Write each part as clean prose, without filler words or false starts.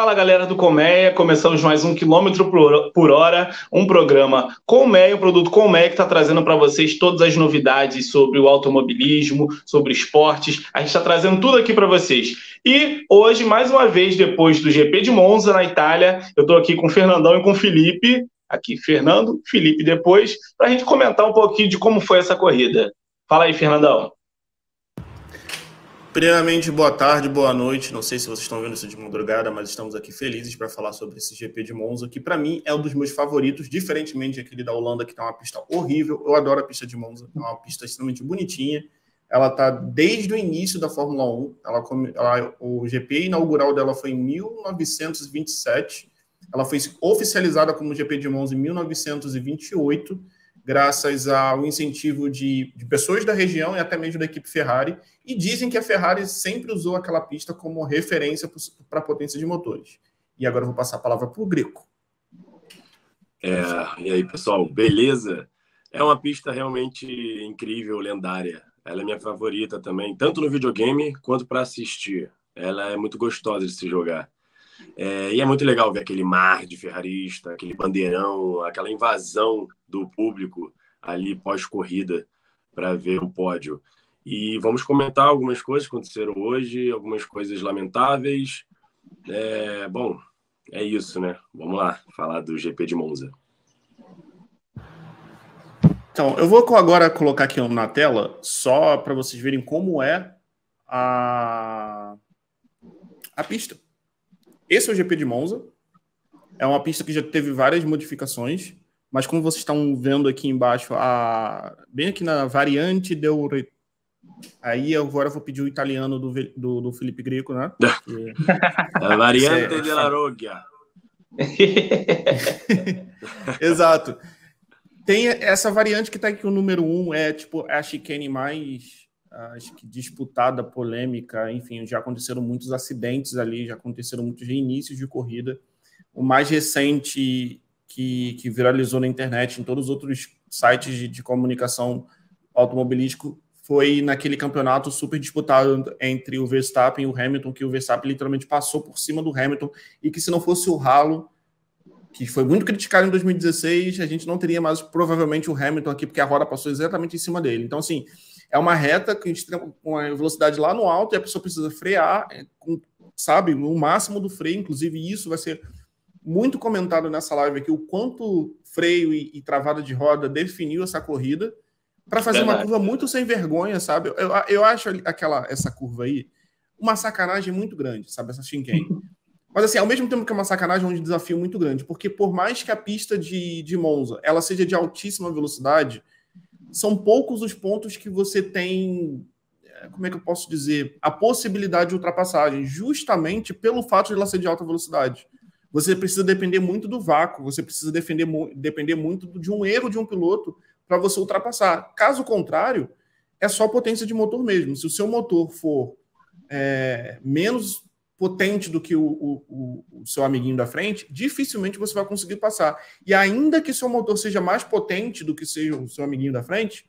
Fala galera do Colmeia, começamos mais um quilômetro por hora, um programa Colmeia, um produto Colmeia que está trazendo para vocês todas as novidades sobre o automobilismo, sobre esportes, a gente está trazendo tudo aqui para vocês. E hoje, mais uma vez, depois do GP de Monza na Itália, eu estou aqui com o Fernandão e com o Felipe, aqui Fernando, Felipe depois, para a gente comentar um pouquinho de como foi essa corrida. Fala aí, Fernandão. Primeiramente, boa tarde, boa noite. Não sei se vocês estão vendo isso de madrugada, mas estamos aqui felizes para falar sobre esse GP de Monza, que para mim é um dos meus favoritos, diferentemente daquele da Holanda, que está uma pista horrível. Eu adoro a pista de Monza, é uma pista extremamente bonitinha. Ela está desde o início da Fórmula 1. O GP inaugural dela foi em 1927. Ela foi oficializada como GP de Monza em 1928. Graças ao incentivo de pessoas da região e até mesmo da equipe Ferrari, e dizem que a Ferrari sempre usou aquela pista como referência para a potência de motores. E agora eu vou passar a palavra para o Greco. E aí, pessoal, beleza? É uma pista realmente incrível, lendária. Ela é minha favorita também, tanto no videogame quanto para assistir. Ela é muito gostosa de se jogar. E é muito legal ver aquele mar de ferrarista, aquele bandeirão, aquela invasão do público ali pós-corrida para ver o pódio. E vamos comentar algumas coisas que aconteceram hoje, algumas coisas lamentáveis. Bom, é isso, né? Vamos lá, falar do GP de Monza. Então, eu vou agora colocar aqui na tela, só para vocês verem como é a pista. Esse é o GP de Monza. É uma pista que já teve várias modificações, mas como vocês estão vendo aqui embaixo, bem aqui na variante del... Aí agora eu vou pedir o italiano do Felipe Greco, né? A variante della Roggia. Exato. Tem essa variante que está aqui o número 1, é a chicane mais... acho que disputada, polêmica, enfim, já aconteceram muitos acidentes ali, já aconteceram muitos reinícios de corrida. O mais recente que viralizou na internet, em todos os outros sites de comunicação automobilístico, foi naquele campeonato super disputado entre o Verstappen e o Hamilton, que o Verstappen literalmente passou por cima do Hamilton, e que se não fosse o ralo, que foi muito criticado em 2016, a gente não teria mais provavelmente o Hamilton aqui, porque a roda passou exatamente em cima dele. Então, assim, é uma reta que a gente tem com a velocidade lá no alto e a pessoa precisa frear, sabe, o máximo do freio. Inclusive, isso vai ser muito comentado nessa live aqui, o quanto freio e travada de roda definiu essa corrida para fazer uma curva muito sem vergonha, sabe? Eu acho essa curva aí uma sacanagem muito grande, sabe, essa chicane. Mas, assim, ao mesmo tempo que é uma sacanagem, é um desafio muito grande, porque por mais que a pista de Monza ela seja de altíssima velocidade, são poucos os pontos que você tem, como é que eu posso dizer, a possibilidade de ultrapassagem, justamente pelo fato de ela ser de alta velocidade. Você precisa depender muito do vácuo, você precisa depender muito de um erro de um piloto para você ultrapassar. Caso contrário, é só potência de motor mesmo. Se o seu motor for menos potente do que o seu amiguinho da frente, dificilmente você vai conseguir passar. E ainda que seu motor seja mais potente do que seja o seu amiguinho da frente,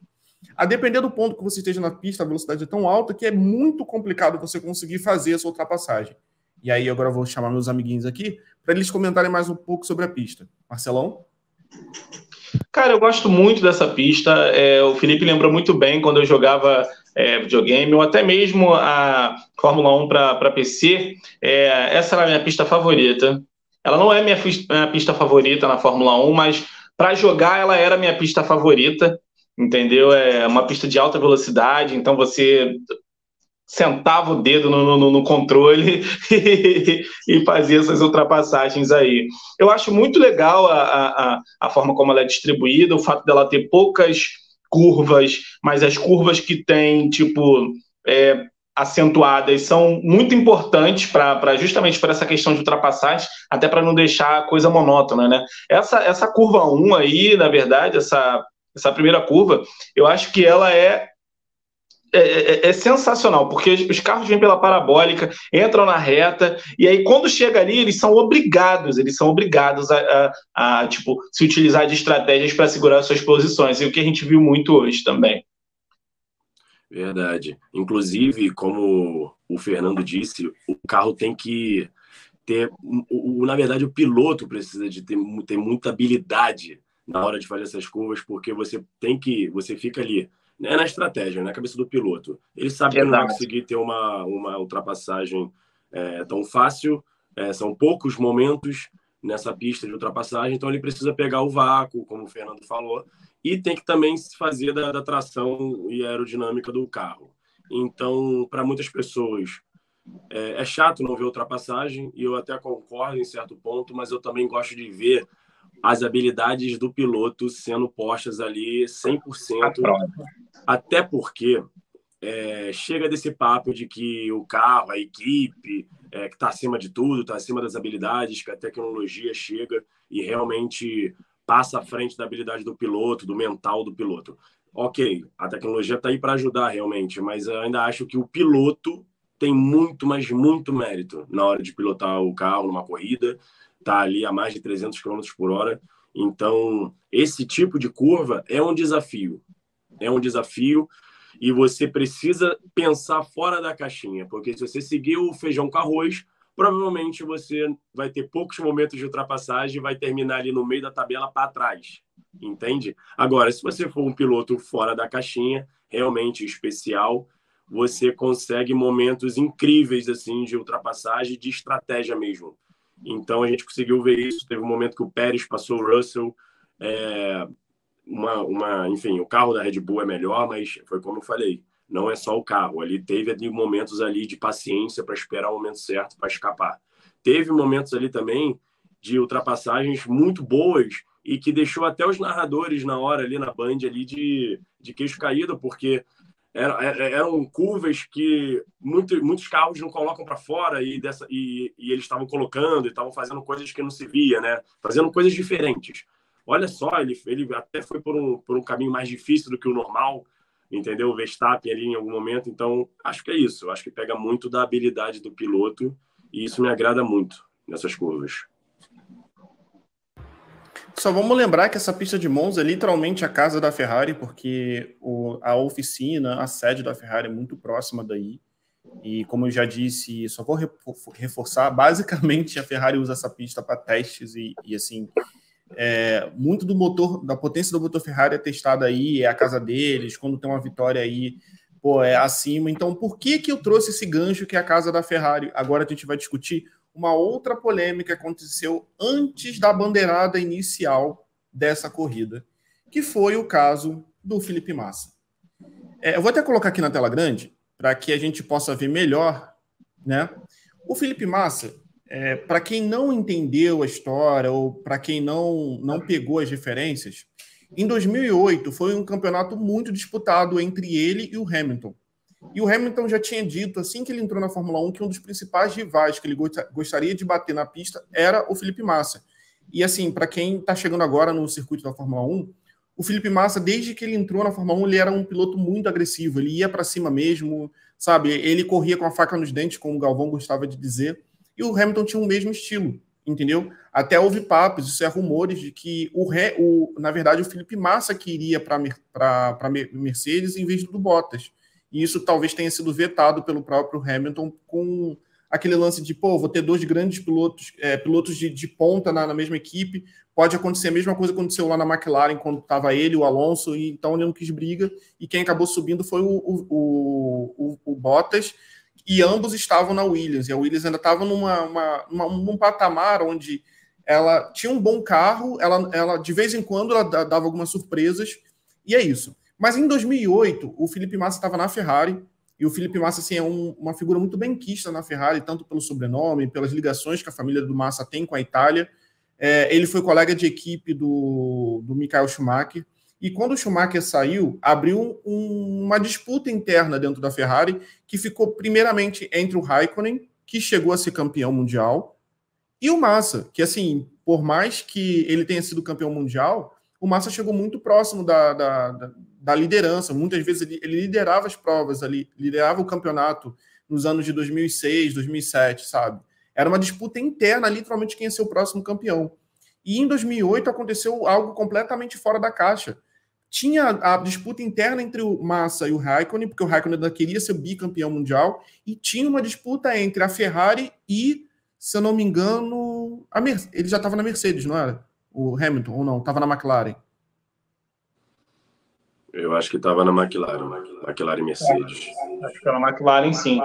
a depender do ponto que você esteja na pista, a velocidade é tão alta que é muito complicado você conseguir fazer essa ultrapassagem. E aí agora eu vou chamar meus amiguinhos aqui para eles comentarem mais um pouco sobre a pista. Marcelão? Cara, eu gosto muito dessa pista. O Felipe lembrou muito bem quando eu jogava videogame, ou até mesmo a Fórmula 1 para PC. Essa era a minha pista favorita. Ela não é minha pista favorita na Fórmula 1, mas para jogar ela era a minha pista favorita, entendeu? É uma pista de alta velocidade, então você sentava o dedo no controle e fazia essas ultrapassagens aí. Eu acho muito legal a forma como ela é distribuída, o fato dela ter poucas curvas, mas as curvas que tem, acentuadas são muito importantes justamente para essa questão de ultrapassagem, até para não deixar a coisa monótona, né? Essa curva 1 aí, na verdade, essa primeira curva, eu acho que ela é sensacional, porque os carros vêm pela parabólica, entram na reta, e aí quando chega ali, eles são obrigados a se utilizar de estratégias para segurar suas posições, e o que a gente viu muito hoje também. Verdade. Inclusive, como o Fernando disse, o carro tem que na verdade, o piloto precisa de ter muita habilidade na hora de fazer essas curvas, porque você fica ali, né, na estratégia, na cabeça do piloto. Ele sabe que não vai conseguir ter uma ultrapassagem tão fácil, são poucos momentos nessa pista de ultrapassagem, então ele precisa pegar o vácuo, como o Fernando falou, e tem que também se fazer da tração e aerodinâmica do carro. Então, para muitas pessoas, é chato não ver ultrapassagem, e eu até concordo em certo ponto, mas eu também gosto de ver as habilidades do piloto sendo postas ali 100%, até porque chega desse papo de que o carro, a equipe, que está acima de tudo, está acima das habilidades, que a tecnologia chega e realmente passa à frente da habilidade do piloto, do mental do piloto. Ok, a tecnologia está aí para ajudar realmente, mas eu ainda acho que o piloto tem muito, mas muito mérito na hora de pilotar o carro numa corrida, tá ali a mais de 300 km por hora. Então, esse tipo de curva é um desafio. É um desafio e você precisa pensar fora da caixinha, porque se você seguir o feijão com arroz, provavelmente você vai ter poucos momentos de ultrapassagem e vai terminar ali no meio da tabela para trás, entende? Agora, se você for um piloto fora da caixinha, realmente especial, você consegue momentos incríveis assim de ultrapassagem, de estratégia mesmo. Então a gente conseguiu ver isso. Teve um momento que o Pérez passou o Russell, enfim, o carro da Red Bull é melhor, mas foi como eu falei, não é só o carro. Ali teve momentos ali de paciência para esperar o momento certo para escapar. Teve momentos ali também de ultrapassagens muito boas e que deixou até os narradores na hora ali na Band ali de queixo caído, porque eram curvas que muitos carros não colocam para fora e eles estavam colocando e estavam fazendo coisas que não se via, né? Fazendo coisas diferentes. Olha só, ele até foi por um caminho mais difícil do que o normal, entendeu? O Verstappen ali em algum momento. Então, acho que é isso. Acho que pega muito da habilidade do piloto e isso me agrada muito nessas curvas. Só vamos lembrar que essa pista de Monza é literalmente a casa da Ferrari, porque a oficina, a sede da Ferrari é muito próxima daí. E como eu já disse, só vou reforçar, basicamente a Ferrari usa essa pista para testes e assim, muito do motor, da potência do motor Ferrari é testada aí, é a casa deles, quando tem uma vitória aí, é acima. Então, por que eu trouxe esse gancho que é a casa da Ferrari? Agora a gente vai discutir uma outra polêmica que aconteceu antes da bandeirada inicial dessa corrida, que foi o caso do Felipe Massa. Eu vou até colocar aqui na tela grande, para que a gente possa ver melhor, né? O Felipe Massa, para quem não entendeu a história ou para quem não pegou as referências, em 2008 foi um campeonato muito disputado entre ele e o Hamilton. E o Hamilton já tinha dito, assim que ele entrou na Fórmula 1, que um dos principais rivais que ele gostaria de bater na pista era o Felipe Massa. E assim, para quem está chegando agora no circuito da Fórmula 1, o Felipe Massa, desde que ele entrou na Fórmula 1, ele era um piloto muito agressivo, ele ia para cima mesmo, sabe? Ele corria com a faca nos dentes, como o Galvão gostava de dizer, e o Hamilton tinha o mesmo estilo, entendeu? Até houve papos, isso é rumores, de que, na verdade, o Felipe Massa que iria para Mercedes em vez do Bottas. E isso talvez tenha sido vetado pelo próprio Hamilton com aquele lance de, vou ter dois grandes pilotos de ponta na mesma equipe, pode acontecer a mesma coisa que aconteceu lá na McLaren quando estava ele, o Alonso, e então ele não quis briga, e quem acabou subindo foi o Bottas, e ambos estavam na Williams, e a Williams ainda estava num patamar onde ela tinha um bom carro, ela de vez em quando ela dava algumas surpresas, e é isso. Mas em 2008, o Felipe Massa estava na Ferrari, e o Felipe Massa assim, é uma figura muito benquista na Ferrari, tanto pelo sobrenome, pelas ligações que a família do Massa tem com a Itália. Ele foi colega de equipe do Michael Schumacher, e quando o Schumacher saiu, abriu uma disputa interna dentro da Ferrari, que ficou primeiramente entre o Raikkonen, que chegou a ser campeão mundial, e o Massa, que assim, por mais que ele tenha sido campeão mundial, o Massa chegou muito próximo da liderança. Muitas vezes ele liderava as provas, liderava o campeonato nos anos de 2006, 2007, sabe? Era uma disputa interna, literalmente, quem ia ser o próximo campeão. E em 2008 aconteceu algo completamente fora da caixa. Tinha a disputa interna entre o Massa e o Raikkonen, porque o Raikkonen ainda queria ser bicampeão mundial, e tinha uma disputa entre a Ferrari e se eu não me engano, ele já estava na Mercedes, não era? O Hamilton, ou não? Estava na McLaren. Eu acho que estava na McLaren Mercedes. Acho que era na McLaren, sim.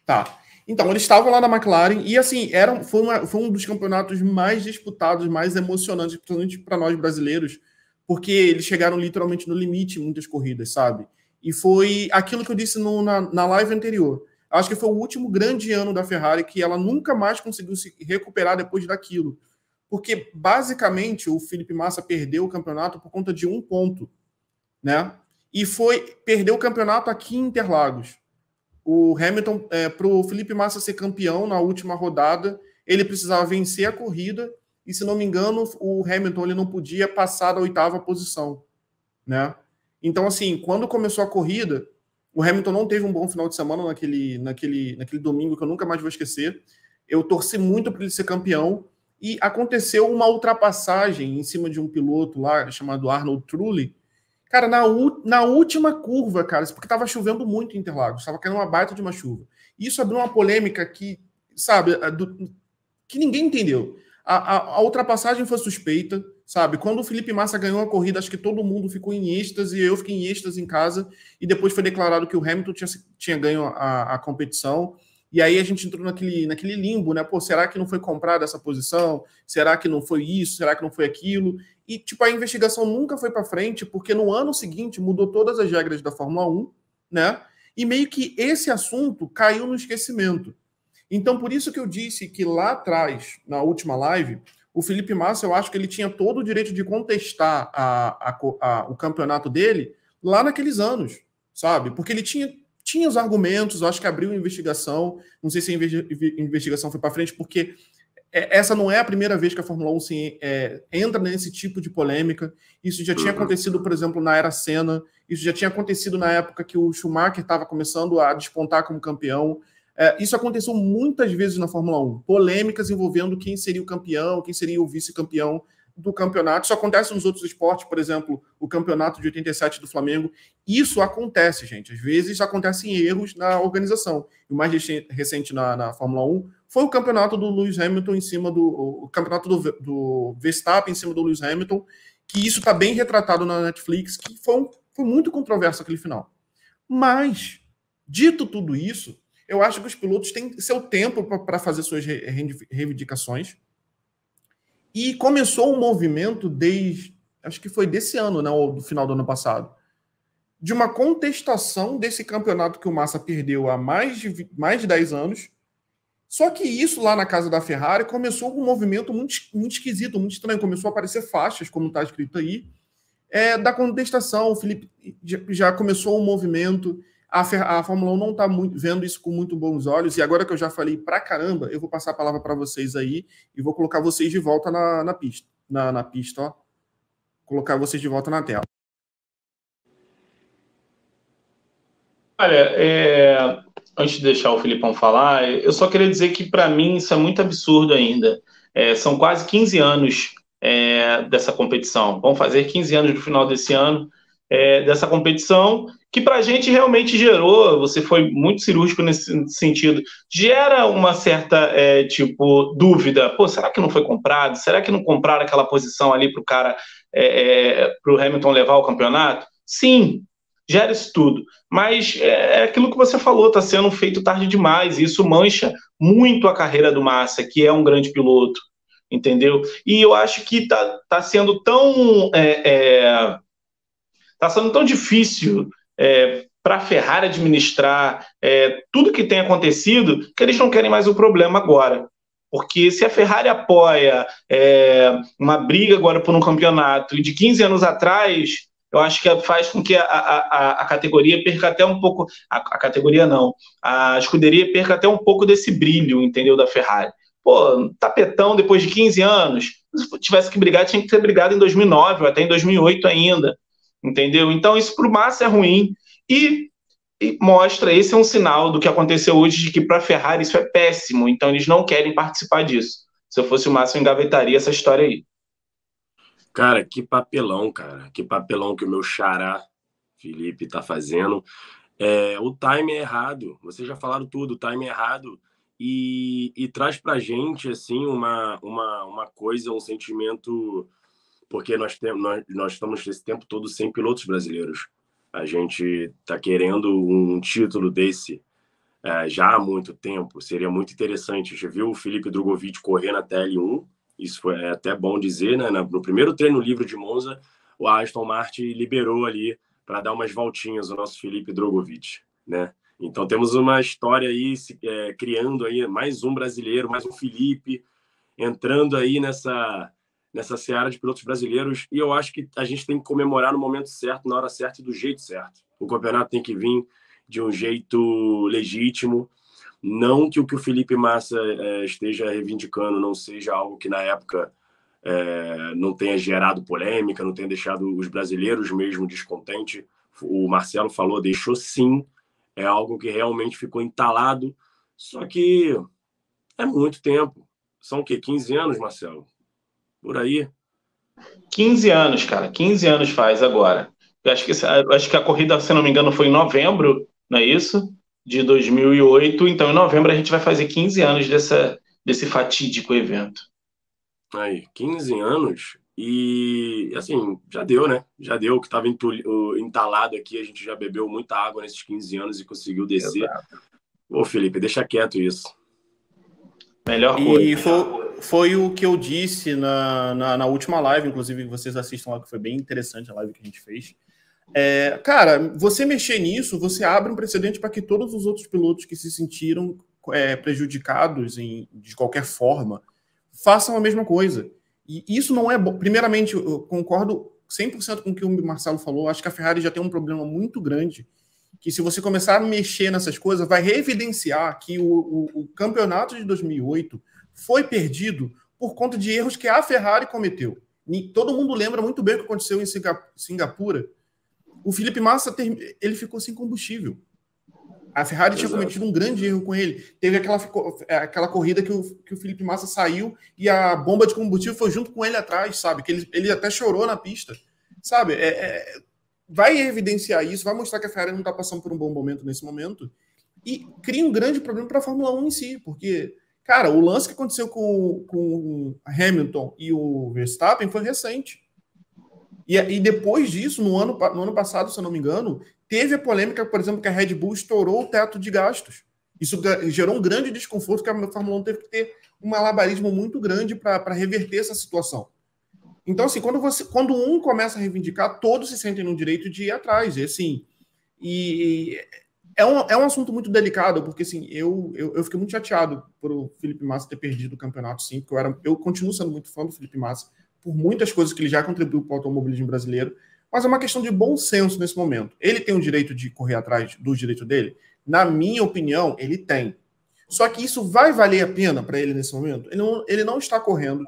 Tá. Então, eles estavam lá na McLaren e, assim, foi um dos campeonatos mais disputados, mais emocionantes, principalmente para nós brasileiros, porque eles chegaram literalmente no limite em muitas corridas, sabe? E foi aquilo que eu disse na live anterior. Acho que foi o último grande ano da Ferrari que ela nunca mais conseguiu se recuperar depois daquilo. Porque, basicamente, o Felipe Massa perdeu o campeonato por conta de um ponto, né? E perdeu o campeonato aqui em Interlagos. O Hamilton, para o Felipe Massa ser campeão na última rodada, ele precisava vencer a corrida e, se não me engano, o Hamilton ele não podia passar da 8ª posição, né? Então, assim, quando começou a corrida, o Hamilton não teve um bom final de semana naquele domingo que eu nunca mais vou esquecer. Eu torci muito para ele ser campeão e aconteceu uma ultrapassagem em cima de um piloto lá chamado Arnold Trulli. Cara, na última curva, cara, porque estava chovendo muito em Interlagos, estava caindo uma baita de uma chuva. Isso abriu uma polêmica que, sabe, que ninguém entendeu. A ultrapassagem foi suspeita, sabe? Quando o Felipe Massa ganhou a corrida, acho que todo mundo ficou em êxtase, eu fiquei em êxtase em casa, e depois foi declarado que o Hamilton tinha ganho a competição, e aí a gente entrou naquele limbo, né? Pô, será que não foi comprada essa posição? Será que não foi isso? Será que não foi aquilo? E, tipo, a investigação nunca foi para frente, porque no ano seguinte mudou todas as regras da Fórmula 1, né? E meio que esse assunto caiu no esquecimento. Então, por isso que eu disse que lá atrás, na última live, o Felipe Massa, eu acho que ele tinha todo o direito de contestar o campeonato dele lá naqueles anos, sabe? Porque ele tinha os argumentos, eu acho que abriu uma investigação, não sei se a investigação foi para frente, porque essa não é a primeira vez que a Fórmula 1 entra nesse tipo de polêmica. Isso já tinha acontecido, por exemplo, na era Senna, isso já tinha acontecido na época que o Schumacher estava começando a despontar como campeão. Isso aconteceu muitas vezes na Fórmula 1, polêmicas envolvendo quem seria o campeão, quem seria o vice-campeão do campeonato. Isso acontece nos outros esportes, por exemplo, o campeonato de 87 do Flamengo. Isso acontece, gente. Às vezes acontecem erros na organização. O mais recente na Fórmula 1 foi o campeonato do Lewis Hamilton em cima o campeonato do Verstappen em cima do Lewis Hamilton, que isso está bem retratado na Netflix, que foi muito controverso aquele final. Mas, dito tudo isso, eu acho que os pilotos têm seu tempo para fazer suas reivindicações. E começou um movimento acho que foi desse ano, né, ou do final do ano passado, de uma contestação desse campeonato que o Massa perdeu há mais de 10 anos. Só que isso lá na casa da Ferrari começou um movimento muito, muito esquisito, muito estranho. Começou a aparecer faixas, como está escrito aí, da contestação. O Felipe já começou um movimento. A Fórmula 1 não está vendo isso com muito bons olhos, e agora que eu já falei pra caramba, eu vou passar a palavra para vocês aí e vou colocar vocês de volta na pista. Na pista, ó. Colocar vocês de volta na tela. Olha, antes de deixar o Filipão falar, eu só queria dizer que, para mim, isso é muito absurdo ainda. São quase 15 anos dessa competição. Vão fazer 15 anos no final desse ano dessa competição, que para a gente realmente gerou, você foi muito cirúrgico nesse sentido, gera uma certa, dúvida. Pô, será que não foi comprado? Será que não compraram aquela posição ali para o cara, para o Hamilton levar o campeonato? Sim, gera isso tudo. Mas é aquilo que você falou, está sendo feito tarde demais, e isso mancha muito a carreira do Massa, que é um grande piloto, entendeu? E eu acho que está sendo tão... Está sendo tão difícil para a Ferrari administrar tudo que tem acontecido, que eles não querem mais o problema agora. Porque se a Ferrari apoia uma briga agora por um campeonato, e de 15 anos atrás, eu acho que faz com que a categoria perca até um pouco... A categoria não. A escuderia perca até um pouco desse brilho, entendeu, da Ferrari. Pô, tapetão depois de 15 anos. Se tivesse que brigar, tinha que ter brigado em 2009 ou até em 2008 ainda. Entendeu? Então isso para o Massa é ruim e mostra, esse é um sinal do que aconteceu hoje, de que para a Ferrari isso é péssimo, então eles não querem participar disso. Se eu fosse o Massa, eu engavetaria essa história aí. Cara, que papelão que o meu xará Felipe tá fazendo. O time é errado, vocês já falaram tudo, o time é errado, e traz para a gente assim, uma coisa, um sentimento, porque nós estamos esse tempo todo sem pilotos brasileiros. A gente está querendo um título desse já há muito tempo. Seria muito interessante. Já viu o Felipe Drogovic correr na TL1? Isso foi até bom dizer, né? No primeiro treino livre de Monza, o Aston Martin liberou ali para dar umas voltinhas o nosso Felipe Drogovic, né? Então temos uma história aí criando aí mais um brasileiro, mais um Felipe entrando aí nessa seara de pilotos brasileiros, e eu acho que a gente tem que comemorar no momento certo, na hora certa e do jeito certo. O campeonato tem que vir de um jeito legítimo, não que o que o Felipe Massa esteja reivindicando não seja algo que na época não tenha gerado polêmica, não tenha deixado os brasileiros mesmo descontentes. O Marcelo falou, deixou sim, é algo que realmente ficou entalado, só que é muito tempo. São o quê? 15 anos, Marcelo? Por aí. 15 anos, cara. 15 anos faz agora. Eu acho que a corrida, se não me engano, foi em novembro, não é isso? De 2008. Então, em novembro, a gente vai fazer 15 anos desse fatídico evento. Aí, 15 anos. E, assim, já deu, né? Já deu. O que estava entalado aqui, a gente já bebeu muita água nesses 15 anos e conseguiu descer. Exato. Ô, Felipe, deixa quieto isso. Melhor coisa. E foi o que eu disse na última live, inclusive vocês assistam lá, que foi bem interessante a live que a gente fez. Cara, você mexer nisso, você abre um precedente para que todos os outros pilotos que se sentiram prejudicados de qualquer forma façam a mesma coisa. E isso não é bom. Primeiramente, eu concordo 100% com o que o Marcelo falou. Acho que a Ferrari já tem um problema muito grande, que se você começar a mexer nessas coisas, vai reevidenciar que o campeonato de 2008 foi perdido por conta de erros que a Ferrari cometeu. Todo mundo lembra muito bem o que aconteceu em Singapura. O Felipe Massa ele ficou sem combustível. A Ferrari tinha cometido um grande erro com ele. Teve aquela corrida que o Felipe Massa saiu e a bomba de combustível foi junto com ele atrás, sabe? Que ele até chorou na pista, sabe? Vai evidenciar isso, vai mostrar que a Ferrari não está passando por um bom momento nesse momento e cria um grande problema para a Fórmula 1 em si, porque, cara, o lance que aconteceu com Hamilton e o Verstappen foi recente. E depois disso, no ano passado, se eu não me engano, teve a polêmica, por exemplo, que a Red Bull estourou o teto de gastos. Isso gerou um grande desconforto, que a Fórmula 1 teve que ter um malabarismo muito grande para reverter essa situação. Então, assim, quando um começa a reivindicar, todos se sentem no direito de ir atrás. E, assim, é um assunto muito delicado, porque assim, eu fiquei muito chateado por o Felipe Massa ter perdido o campeonato, sim, porque eu continuo sendo muito fã do Felipe Massa, por muitas coisas que ele já contribuiu para o automobilismo brasileiro, mas é uma questão de bom senso nesse momento. Ele tem o direito de correr atrás dos direitos dele? Na minha opinião, ele tem. Só que isso vai valer a pena para ele nesse momento? Ele não está correndo.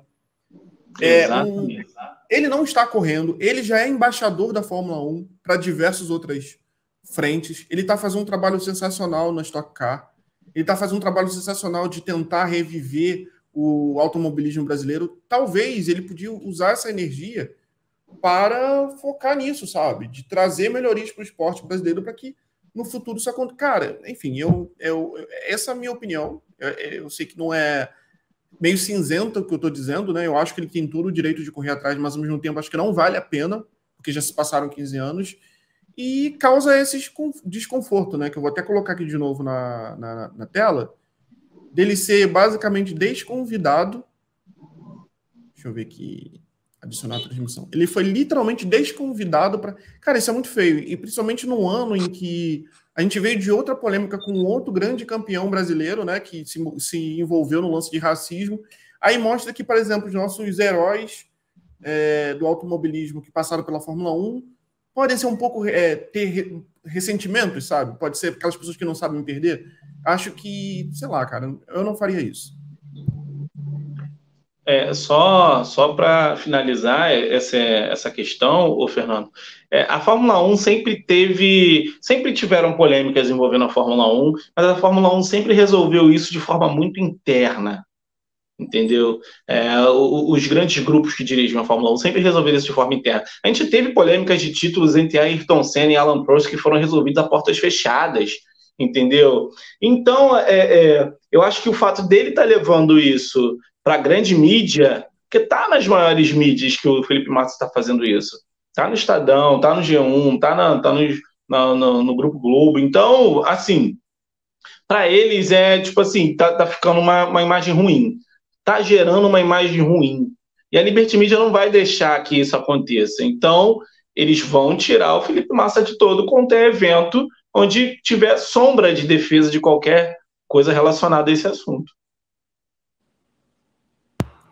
Ele não está correndo, ele já é embaixador da Fórmula 1 para diversas outras frentes. Ele está fazendo um trabalho sensacional na Stock Car. Ele está fazendo um trabalho sensacional de tentar reviver o automobilismo brasileiro. Talvez ele podia usar essa energia para focar nisso, sabe? De trazer melhorias para o esporte brasileiro para que no futuro isso aconteça. Cara, enfim, essa é a minha opinião. Eu sei que não é meio cinzenta o que eu estou dizendo, né? Eu acho que ele tem todo o direito de correr atrás, mas ao mesmo tempo acho que não vale a pena, porque já se passaram 15 anos, e causa esse desconforto, né? Que eu vou até colocar aqui de novo na tela, dele ser basicamente desconvidado. Deixa eu ver aqui, adicionar a transmissão. Ele foi literalmente desconvidado para... Cara, isso é muito feio, e principalmente num ano em que a gente veio de outra polêmica com outro grande campeão brasileiro, né, que se envolveu no lance de racismo. Aí mostra que, por exemplo, os nossos heróis do automobilismo que passaram pela Fórmula 1 podem ser um pouco... ter ressentimentos, sabe? Pode ser aquelas pessoas que não sabem perder. Acho que, sei lá, cara, eu não faria isso. Só para finalizar essa questão, ô Fernando, a Fórmula 1 sempre tiveram polêmicas envolvendo a Fórmula 1, mas a Fórmula 1 sempre resolveu isso de forma muito interna, entendeu? Os grandes grupos que dirigem a Fórmula 1 sempre resolveram isso de forma interna. A gente teve polêmicas de títulos entre Ayrton Senna e Alan Prost que foram resolvidas a portas fechadas entendeu? Então, eu acho que o fato dele estar levando isso para a grande mídia, porque tá nas maiores mídias que o Felipe Massa está fazendo isso. Tá no Estadão, tá no G1, no Grupo Globo. Então, assim, para eles tipo assim, tá ficando uma imagem ruim. Tá gerando uma imagem ruim. E a Liberty Media não vai deixar que isso aconteça. Então, eles vão tirar o Felipe Massa de todo quanto é evento onde tiver sombra de defesa de qualquer coisa relacionada a esse assunto.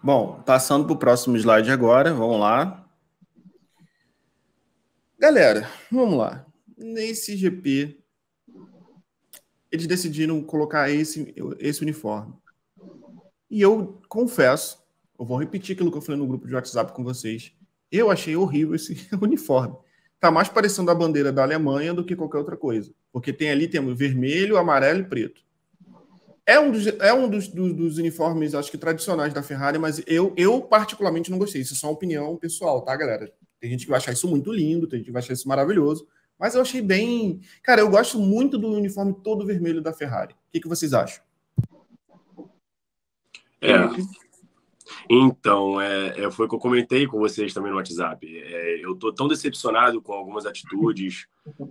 Bom, passando para o próximo slide agora, vamos lá. Galera, vamos lá. Nesse GP, eles decidiram colocar esse uniforme. E eu confesso, eu vou repetir aquilo que eu falei no grupo de WhatsApp com vocês. Eu achei horrível esse uniforme. Tá mais parecendo a bandeira da Alemanha do que qualquer outra coisa. Porque temos vermelho, amarelo e preto. É um dos uniformes, acho que tradicionais da Ferrari, mas eu particularmente não gostei. Isso é só uma opinião pessoal, tá, galera? Tem gente que vai achar isso muito lindo, tem gente que vai achar isso maravilhoso. Mas eu achei bem... Cara, eu gosto muito do uniforme todo vermelho da Ferrari. O que vocês acham? Então, foi o que eu comentei com vocês também no WhatsApp. Eu tô tão decepcionado com algumas atitudes,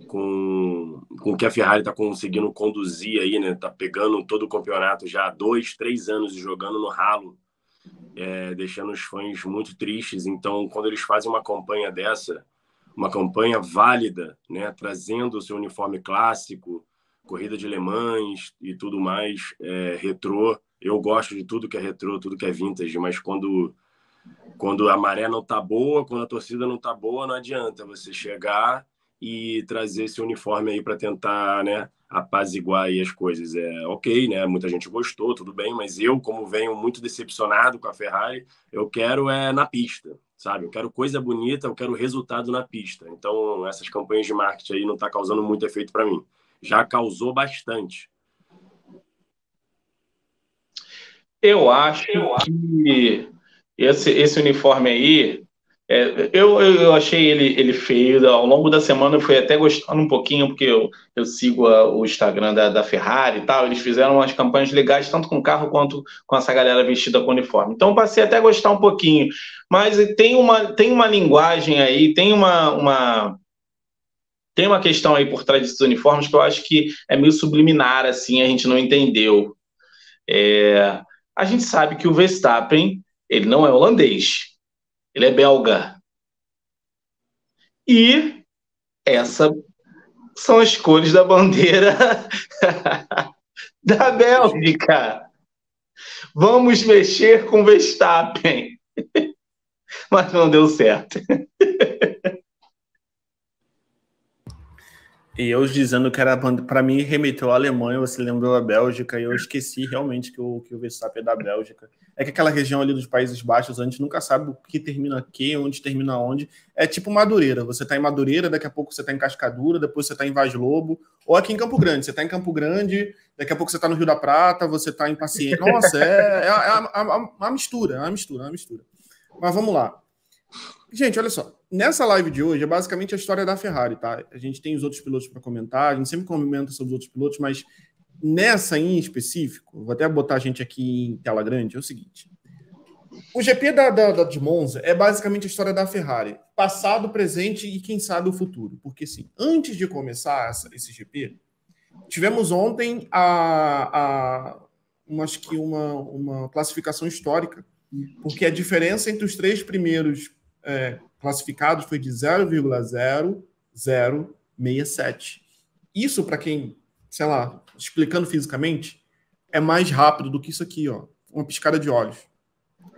com o que a Ferrari está conseguindo conduzir aí, né? Tá pegando todo o campeonato já há 2, 3 anos e jogando no ralo, deixando os fãs muito tristes. Então, quando eles fazem uma campanha dessa, uma campanha válida, né? Trazendo o seu uniforme clássico, corrida de Le Mans e tudo mais, retrô. Eu gosto de tudo que é retrô, tudo que é vintage, mas quando a maré não tá boa, quando a torcida não tá boa, não adianta você chegar e trazer esse uniforme aí para tentar, né, apaziguar aí as coisas. Ok, né? Muita gente gostou, tudo bem, mas eu, como venho muito decepcionado com a Ferrari, eu quero na pista, sabe? Eu quero coisa bonita, eu quero resultado na pista. Então, essas campanhas de marketing aí não tá causando muito efeito para mim. Já causou bastante. Eu acho que esse uniforme aí, eu achei ele feio. Ao longo da semana eu fui até gostando um pouquinho, porque eu sigo o Instagram da Ferrari e tal. Eles fizeram umas campanhas legais, tanto com o carro quanto com essa galera vestida com uniforme. Então passei até a gostar um pouquinho. Mas tem uma linguagem aí, tem uma questão aí por trás desses uniformes que eu acho que é meio subliminar, assim, a gente não entendeu. A gente sabe que o Verstappen, ele não é holandês, ele é belga. E essas são as cores da bandeira da Bélgica. Vamos mexer com o Verstappen. Mas não deu certo. E eu dizendo que era para mim remeteu à Alemanha, você lembrou a Bélgica, e eu esqueci realmente que o Verstappen é da Bélgica. É que aquela região ali dos Países Baixos, a gente nunca sabe o que termina aqui, onde termina onde. É tipo Madureira. Você está em Madureira, daqui a pouco você está em Cascadura, depois você está em Vaz Lobo, ou aqui em Campo Grande. Você está em Campo Grande, daqui a pouco você está no Rio da Prata, você está em Paciência. Nossa, é uma mistura, é uma mistura. Mas vamos lá. Gente, olha só. Nessa live de hoje é basicamente a história da Ferrari, tá? A gente tem os outros pilotos para comentar, a gente sempre comenta sobre os outros pilotos, mas nessa em específico, vou até botar a gente aqui em tela grande, é o seguinte. O GP de Monza é basicamente a história da Ferrari. Passado, presente e quem sabe o futuro. Porque, sim, antes de começar esse GP, tivemos ontem acho que uma classificação histórica, porque a diferença entre os 3 primeiros classificados foi de 0,0067. Isso, para quem, sei lá, explicando fisicamente, é mais rápido do que isso aqui, ó, uma piscada de olhos.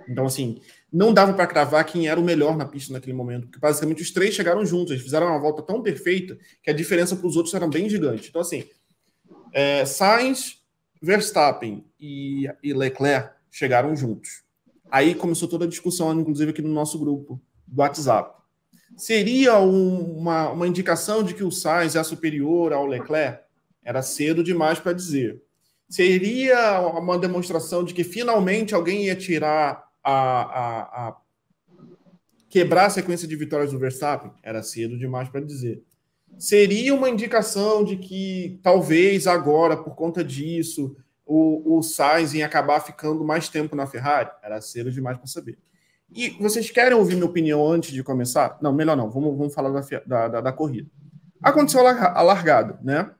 Então, assim, não dava para cravar quem era o melhor na pista naquele momento, porque basicamente os 3 chegaram juntos, eles fizeram uma volta tão perfeita que a diferença para os outros era bem gigante. Então, assim, Sainz, Verstappen e Leclerc chegaram juntos. Aí começou toda a discussão, inclusive aqui no nosso grupo do WhatsApp. Seria uma indicação de que o Sainz é superior ao Leclerc? Era cedo demais para dizer. Seria uma demonstração de que finalmente alguém ia tirar quebrar a sequência de vitórias do Verstappen? Era cedo demais para dizer. seria uma indicação de que talvez agora, por conta disso, o Sainz ia acabar ficando mais tempo na Ferrari? Era cedo demais para saber. E vocês querem ouvir minha opinião antes de começar? Não, melhor não. Vamos falar da corrida. Aconteceu a largada, né?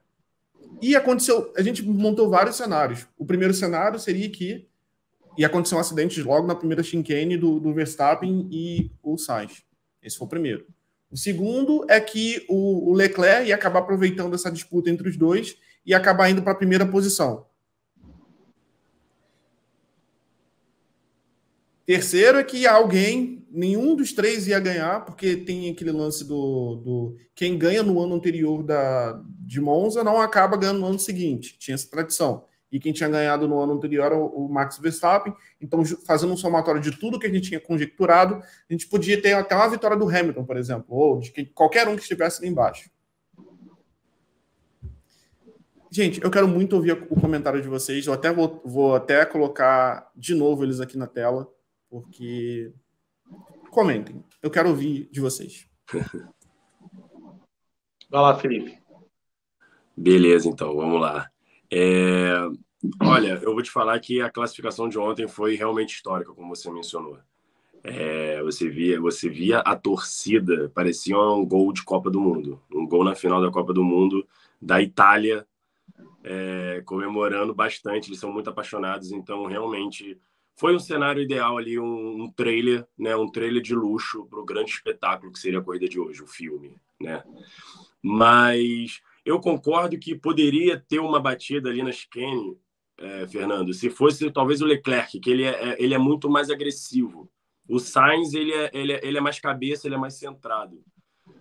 E aconteceu... A gente montou vários cenários. O primeiro cenário seria que ia acontecer um acidente logo na primeira chicane do Verstappen e o Sainz. Esse foi o primeiro. O segundo é que o Leclerc ia acabar aproveitando essa disputa entre os dois e acabar indo para a primeira posição. Terceiro é que nenhum dos três ia ganhar, porque tem aquele lance do quem ganha no ano anterior de Monza não acaba ganhando no ano seguinte. Tinha essa tradição. E quem tinha ganhado no ano anterior era o Max Verstappen. Então, fazendo um somatório de tudo que a gente tinha conjecturado, a gente podia ter até uma vitória do Hamilton, por exemplo, ou de qualquer um que estivesse ali embaixo. Gente, eu quero muito ouvir o comentário de vocês. Eu até vou até colocar de novo eles aqui na tela, porque... Comentem. Eu quero ouvir de vocês. Vai lá, Felipe. Beleza, então, vamos lá. Olha, eu vou te falar que a classificação de ontem foi realmente histórica, como você mencionou. Você via a torcida, parecia um gol de Copa do Mundo. Um gol na final da Copa do Mundo da Itália, comemorando bastante. Eles são muito apaixonados, então realmente foi um cenário ideal ali, um trailer, né? Um trailer de luxo para o grande espetáculo que seria a corrida de hoje, o filme, né? Mas... eu concordo que poderia ter uma batida ali na chicane, Fernando, se fosse talvez o Leclerc, que ele é muito mais agressivo. O Sainz, ele é mais cabeça, ele é mais centrado.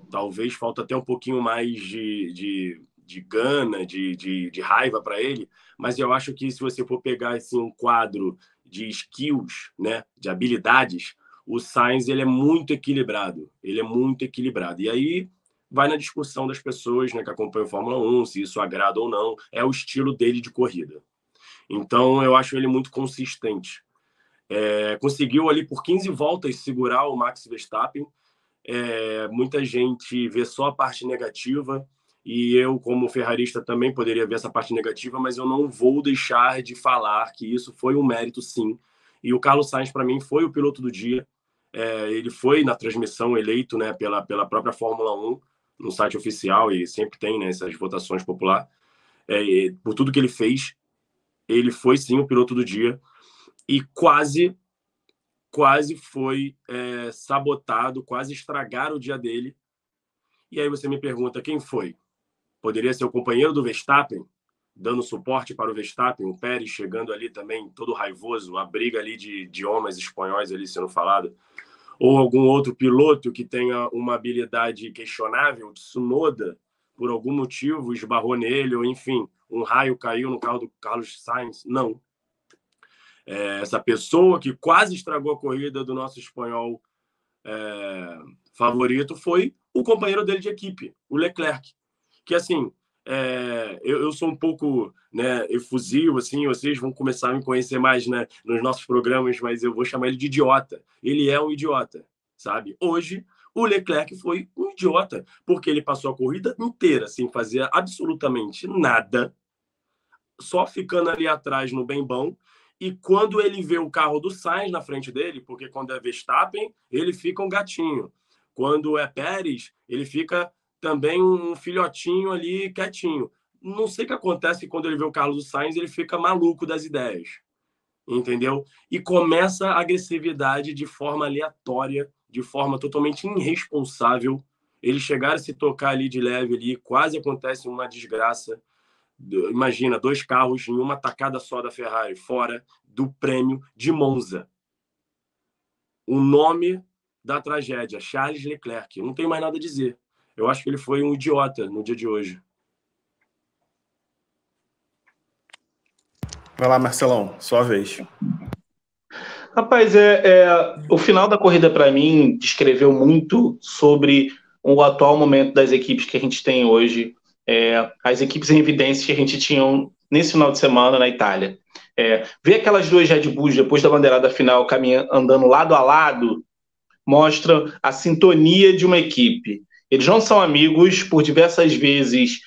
Talvez falta até um pouquinho mais de gana, de raiva para ele, mas eu acho que se você for pegar assim, um quadro de skills, né, de habilidades, o Sainz ele é muito equilibrado. Ele é muito equilibrado. E aí... vai na discussão das pessoas, né, que acompanham a Fórmula 1, se isso agrada ou não, é o estilo dele de corrida. Então, eu acho ele muito consistente. Conseguiu ali por 15 voltas segurar o Max Verstappen. Muita gente vê só a parte negativa, e eu, como ferrarista, também poderia ver essa parte negativa, mas eu não vou deixar de falar que isso foi um mérito, sim. E o Carlos Sainz, para mim, foi o piloto do dia. Ele foi, na transmissão, eleito, né, pela própria Fórmula 1, no site oficial, e sempre tem, né, essas votações populares, por tudo que ele fez, ele foi sim o piloto do dia, e quase foi sabotado, quase estragaram o dia dele. E aí você me pergunta, quem foi? Poderia ser o companheiro do Verstappen, dando suporte para o Verstappen, o Pérez chegando ali também, todo raivoso, uma briga ali de homens espanhóis ali sendo falado, ou algum outro piloto que tenha uma habilidade questionável, o Tsunoda, por algum motivo, esbarrou nele, ou enfim, um raio caiu no carro do Carlos Sainz. Não. Essa pessoa que quase estragou a corrida do nosso espanhol favorito foi o companheiro dele de equipe, o Leclerc. Que, assim, eu sou um pouco, né, efusivo, assim, vocês vão começar a me conhecer mais, né, nos nossos programas, mas eu vou chamar ele de idiota. Ele é um idiota, sabe? Hoje, o Leclerc foi um idiota, porque ele passou a corrida inteira sem fazer absolutamente nada, só ficando ali atrás no bem bom, e quando ele vê o carro do Sainz na frente dele, porque quando é Verstappen, ele fica um gatinho. Quando é Pérez, ele fica também um filhotinho ali quietinho. Não sei o que acontece quando ele vê o Carlos Sainz, ele fica maluco das ideias, entendeu? E começa a agressividade de forma aleatória, de forma totalmente irresponsável. Ele chegar a se tocar ali de leve, ali, quase acontece uma desgraça. Imagina, 2 carros em uma tacada só da Ferrari, fora do prêmio de Monza. O nome da tragédia, Charles Leclerc. Não tenho mais nada a dizer. Eu acho que ele foi um idiota no dia de hoje. Vai lá, Marcelão, sua vez. Rapaz, o final da corrida, para mim, descreveu muito sobre o atual momento das equipes que a gente tem hoje, as equipes em evidência que a gente tinha nesse final de semana na Itália. Ver aquelas 2 Red Bulls depois da bandeirada final andando lado a lado mostra a sintonia de uma equipe. Eles não são amigos, por diversas vezes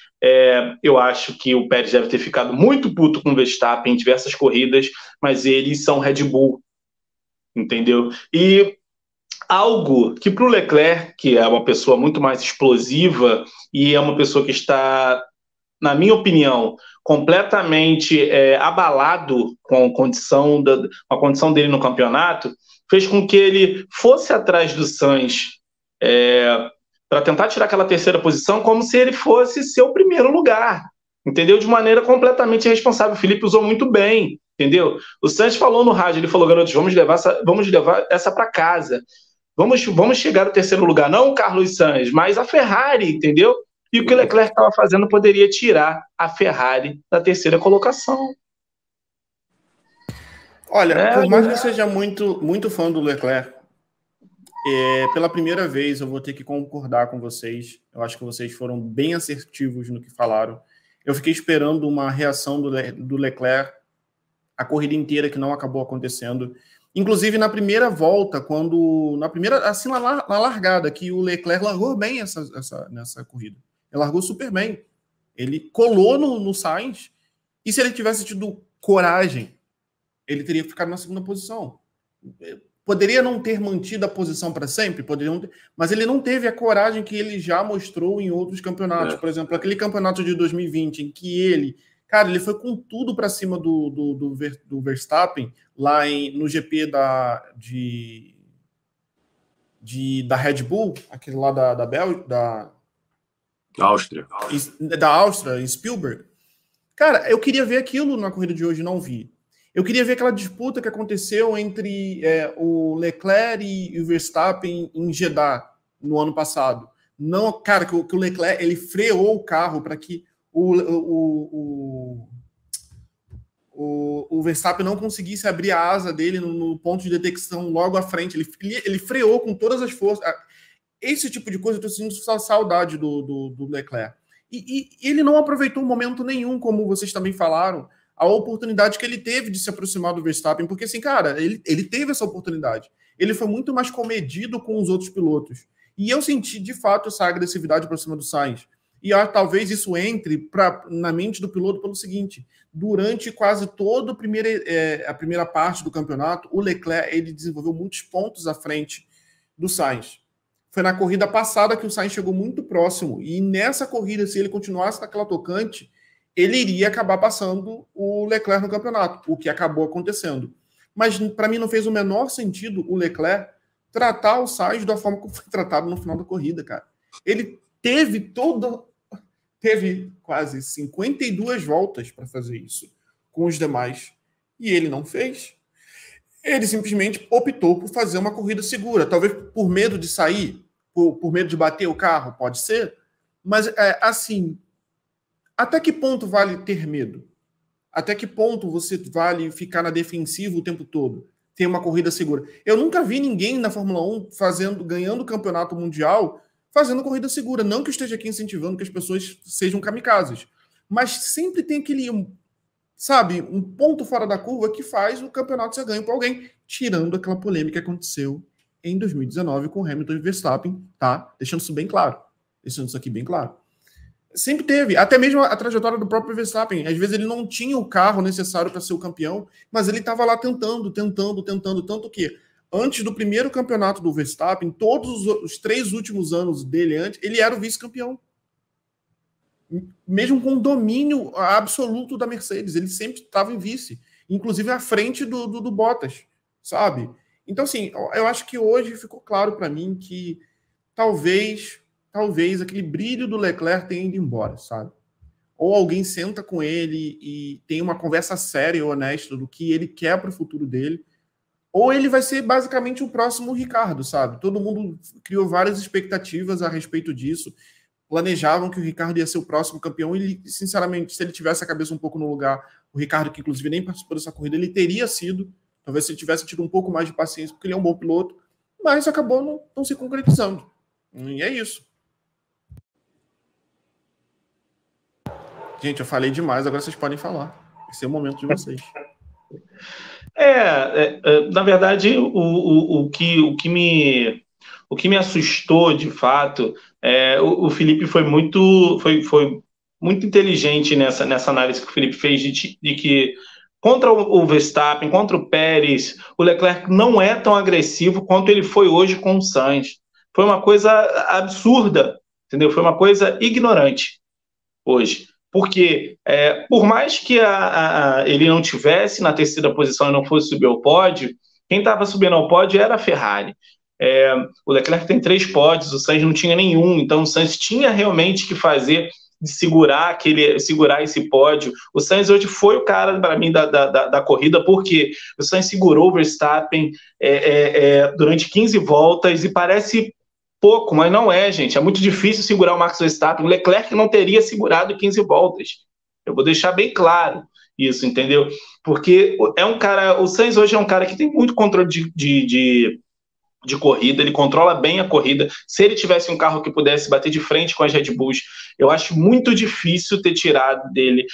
eu acho que o Pérez deve ter ficado muito puto com o Verstappen em diversas corridas, mas eles são Red Bull, entendeu? E algo que para o Leclerc, que é uma pessoa muito mais explosiva e é uma pessoa que está, na minha opinião, completamente abalado com a condição dele no campeonato, fez com que ele fosse atrás do Sainz para tentar tirar aquela terceira posição como se ele fosse seu primeiro lugar, entendeu? De maneira completamente irresponsável. O Felipe usou muito bem, entendeu? O Sainz falou no rádio, ele falou, garotos, vamos levar essa para casa. Vamos chegar ao terceiro lugar, não o Carlos Sainz, mas a Ferrari, entendeu? E o que o Leclerc estava fazendo poderia tirar a Ferrari da terceira colocação. Olha, por mais que eu seja muito, muito fã do Leclerc, pela primeira vez eu vou ter que concordar com vocês. Eu acho que vocês foram bem assertivos no que falaram. Eu fiquei esperando uma reação do Leclerc a corrida inteira, que não acabou acontecendo. Inclusive, na primeira volta, na largada, que o Leclerc largou bem nessa corrida. Ele largou super bem. Ele colou no Sainz, e se ele tivesse tido coragem, ele teria ficado na segunda posição. Poderia não ter mantido a posição para sempre, mas ele não teve a coragem que ele já mostrou em outros campeonatos. Por exemplo, aquele campeonato de 2020, em que ele foi com tudo para cima do Verstappen, lá no GP da Red Bull, aquele lá da Áustria. Da Áustria, em Spielberg. Cara, eu queria ver aquilo na corrida de hoje, não vi. Eu queria ver aquela disputa que aconteceu entre o Leclerc e o Verstappen em Jeddah, no ano passado. Não, cara, que o Leclerc ele freou o carro para que o Verstappen não conseguisse abrir a asa dele no ponto de detecção logo à frente. Ele freou com todas as forças. Esse tipo de coisa eu estou sentindo saudade do Leclerc. E ele não aproveitou momento nenhum, como vocês também falaram, a oportunidade que ele teve de se aproximar do Verstappen, porque assim, cara, ele teve essa oportunidade. Ele foi muito mais comedido com os outros pilotos. E eu senti, de fato, essa agressividade por cima do Sainz. E talvez isso entre na mente do piloto pelo seguinte: durante quase toda a primeira parte do campeonato, o Leclerc ele desenvolveu muitos pontos à frente do Sainz. Foi na corrida passada que o Sainz chegou muito próximo, e nessa corrida, se ele continuasse naquela tocante, ele iria acabar passando o Leclerc no campeonato, o que acabou acontecendo. Mas para mim não fez o menor sentido o Leclerc tratar o Sainz da forma como foi tratado no final da corrida, cara. Ele teve quase 52 voltas para fazer isso com os demais, e ele não fez. Ele simplesmente optou por fazer uma corrida segura, talvez por medo de sair, por medo de bater o carro, pode ser, mas assim, até que ponto vale ter medo? Até que ponto você vale ficar na defensiva o tempo todo? Ter uma corrida segura? Eu nunca vi ninguém na Fórmula 1 ganhando o campeonato mundial fazendo corrida segura. Não que eu esteja aqui incentivando que as pessoas sejam kamikazes, mas sempre tem aquele, um ponto fora da curva que faz o campeonato ser ganho por alguém, tirando aquela polêmica que aconteceu em 2019 com Hamilton e Verstappen, tá? Deixando isso bem claro. Deixando isso aqui bem claro. Sempre teve, até mesmo a trajetória do próprio Verstappen. Às vezes ele não tinha o carro necessário para ser o campeão, mas ele estava lá tentando, tanto que antes do primeiro campeonato do Verstappen, todos os 3 últimos anos dele antes, ele era o vice-campeão. Mesmo com o domínio absoluto da Mercedes, ele sempre estava em vice, inclusive à frente do Bottas, sabe? Então, assim, eu acho que hoje ficou claro para mim que talvez aquele brilho do Leclerc tenha ido embora, sabe? Ou alguém senta com ele e tem uma conversa séria e honesta do que ele quer para o futuro dele, ou ele vai ser basicamente o próximo Ricardo, sabe? Todo mundo criou várias expectativas a respeito disso, planejavam que o Ricardo ia ser o próximo campeão e, sinceramente, se ele tivesse a cabeça um pouco no lugar, o Ricardo, que inclusive nem participou dessa corrida, ele teria sido, talvez se ele tivesse tido um pouco mais de paciência, porque ele é um bom piloto, mas acabou não se concretizando. E é isso. Gente, eu falei demais, agora vocês podem falar. Esse é o momento de vocês. Na verdade, o que me assustou, de fato, O Felipe foi muito inteligente nessa análise que o Felipe fez de que contra o Verstappen, contra o Pérez, o Leclerc não é tão agressivo quanto ele foi hoje com o Sainz. Foi uma coisa absurda, entendeu? Foi uma coisa ignorante hoje. Porque, por mais que ele não tivesse na terceira posição e não fosse subir ao pódio, quem estava subindo ao pódio era a Ferrari. O Leclerc tem 3 pódios, o Sainz não tinha nenhum, então o Sainz tinha realmente que fazer de segurar esse pódio. O Sainz hoje foi o cara, para mim, da corrida, porque o Sainz segurou o Verstappen durante 15 voltas, e parece pouco, mas não é, gente. É muito difícil segurar o Max Verstappen. O Leclerc não teria segurado 15 voltas. Eu vou deixar bem claro isso, entendeu? Porque o Sainz hoje é um cara que tem muito controle de corrida, ele controla bem a corrida. Se ele tivesse um carro que pudesse bater de frente com as Red Bulls, eu acho muito difícil ter tirado dele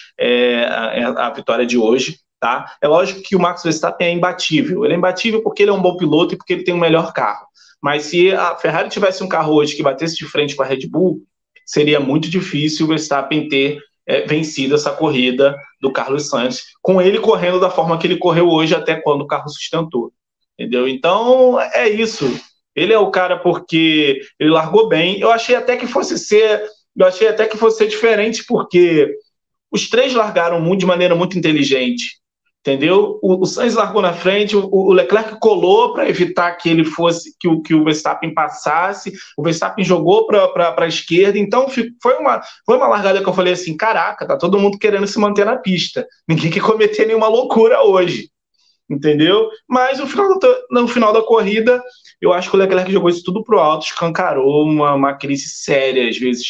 a vitória de hoje, tá? É lógico que o Max Verstappen é imbatível. Ele é imbatível porque ele é um bom piloto e porque ele tem um melhor carro. Mas se a Ferrari tivesse um carro hoje que batesse de frente com a Red Bull, seria muito difícil o Verstappen ter vencido essa corrida do Carlos Sainz, com ele correndo da forma que ele correu hoje, até quando o carro sustentou. Entendeu? Então, é isso. Ele é o cara porque ele largou bem. Eu achei até que fosse ser diferente, porque os 3 largaram de maneira muito inteligente. Entendeu? O Sainz largou na frente, o Leclerc colou para evitar que que o Verstappen passasse, o Verstappen jogou para a esquerda. Então foi uma largada que eu falei assim: caraca, tá todo mundo querendo se manter na pista, ninguém quer cometer nenhuma loucura hoje. Entendeu? Mas no final da corrida, eu acho que o Leclerc jogou isso tudo pro alto, escancarou uma crise séria, às vezes,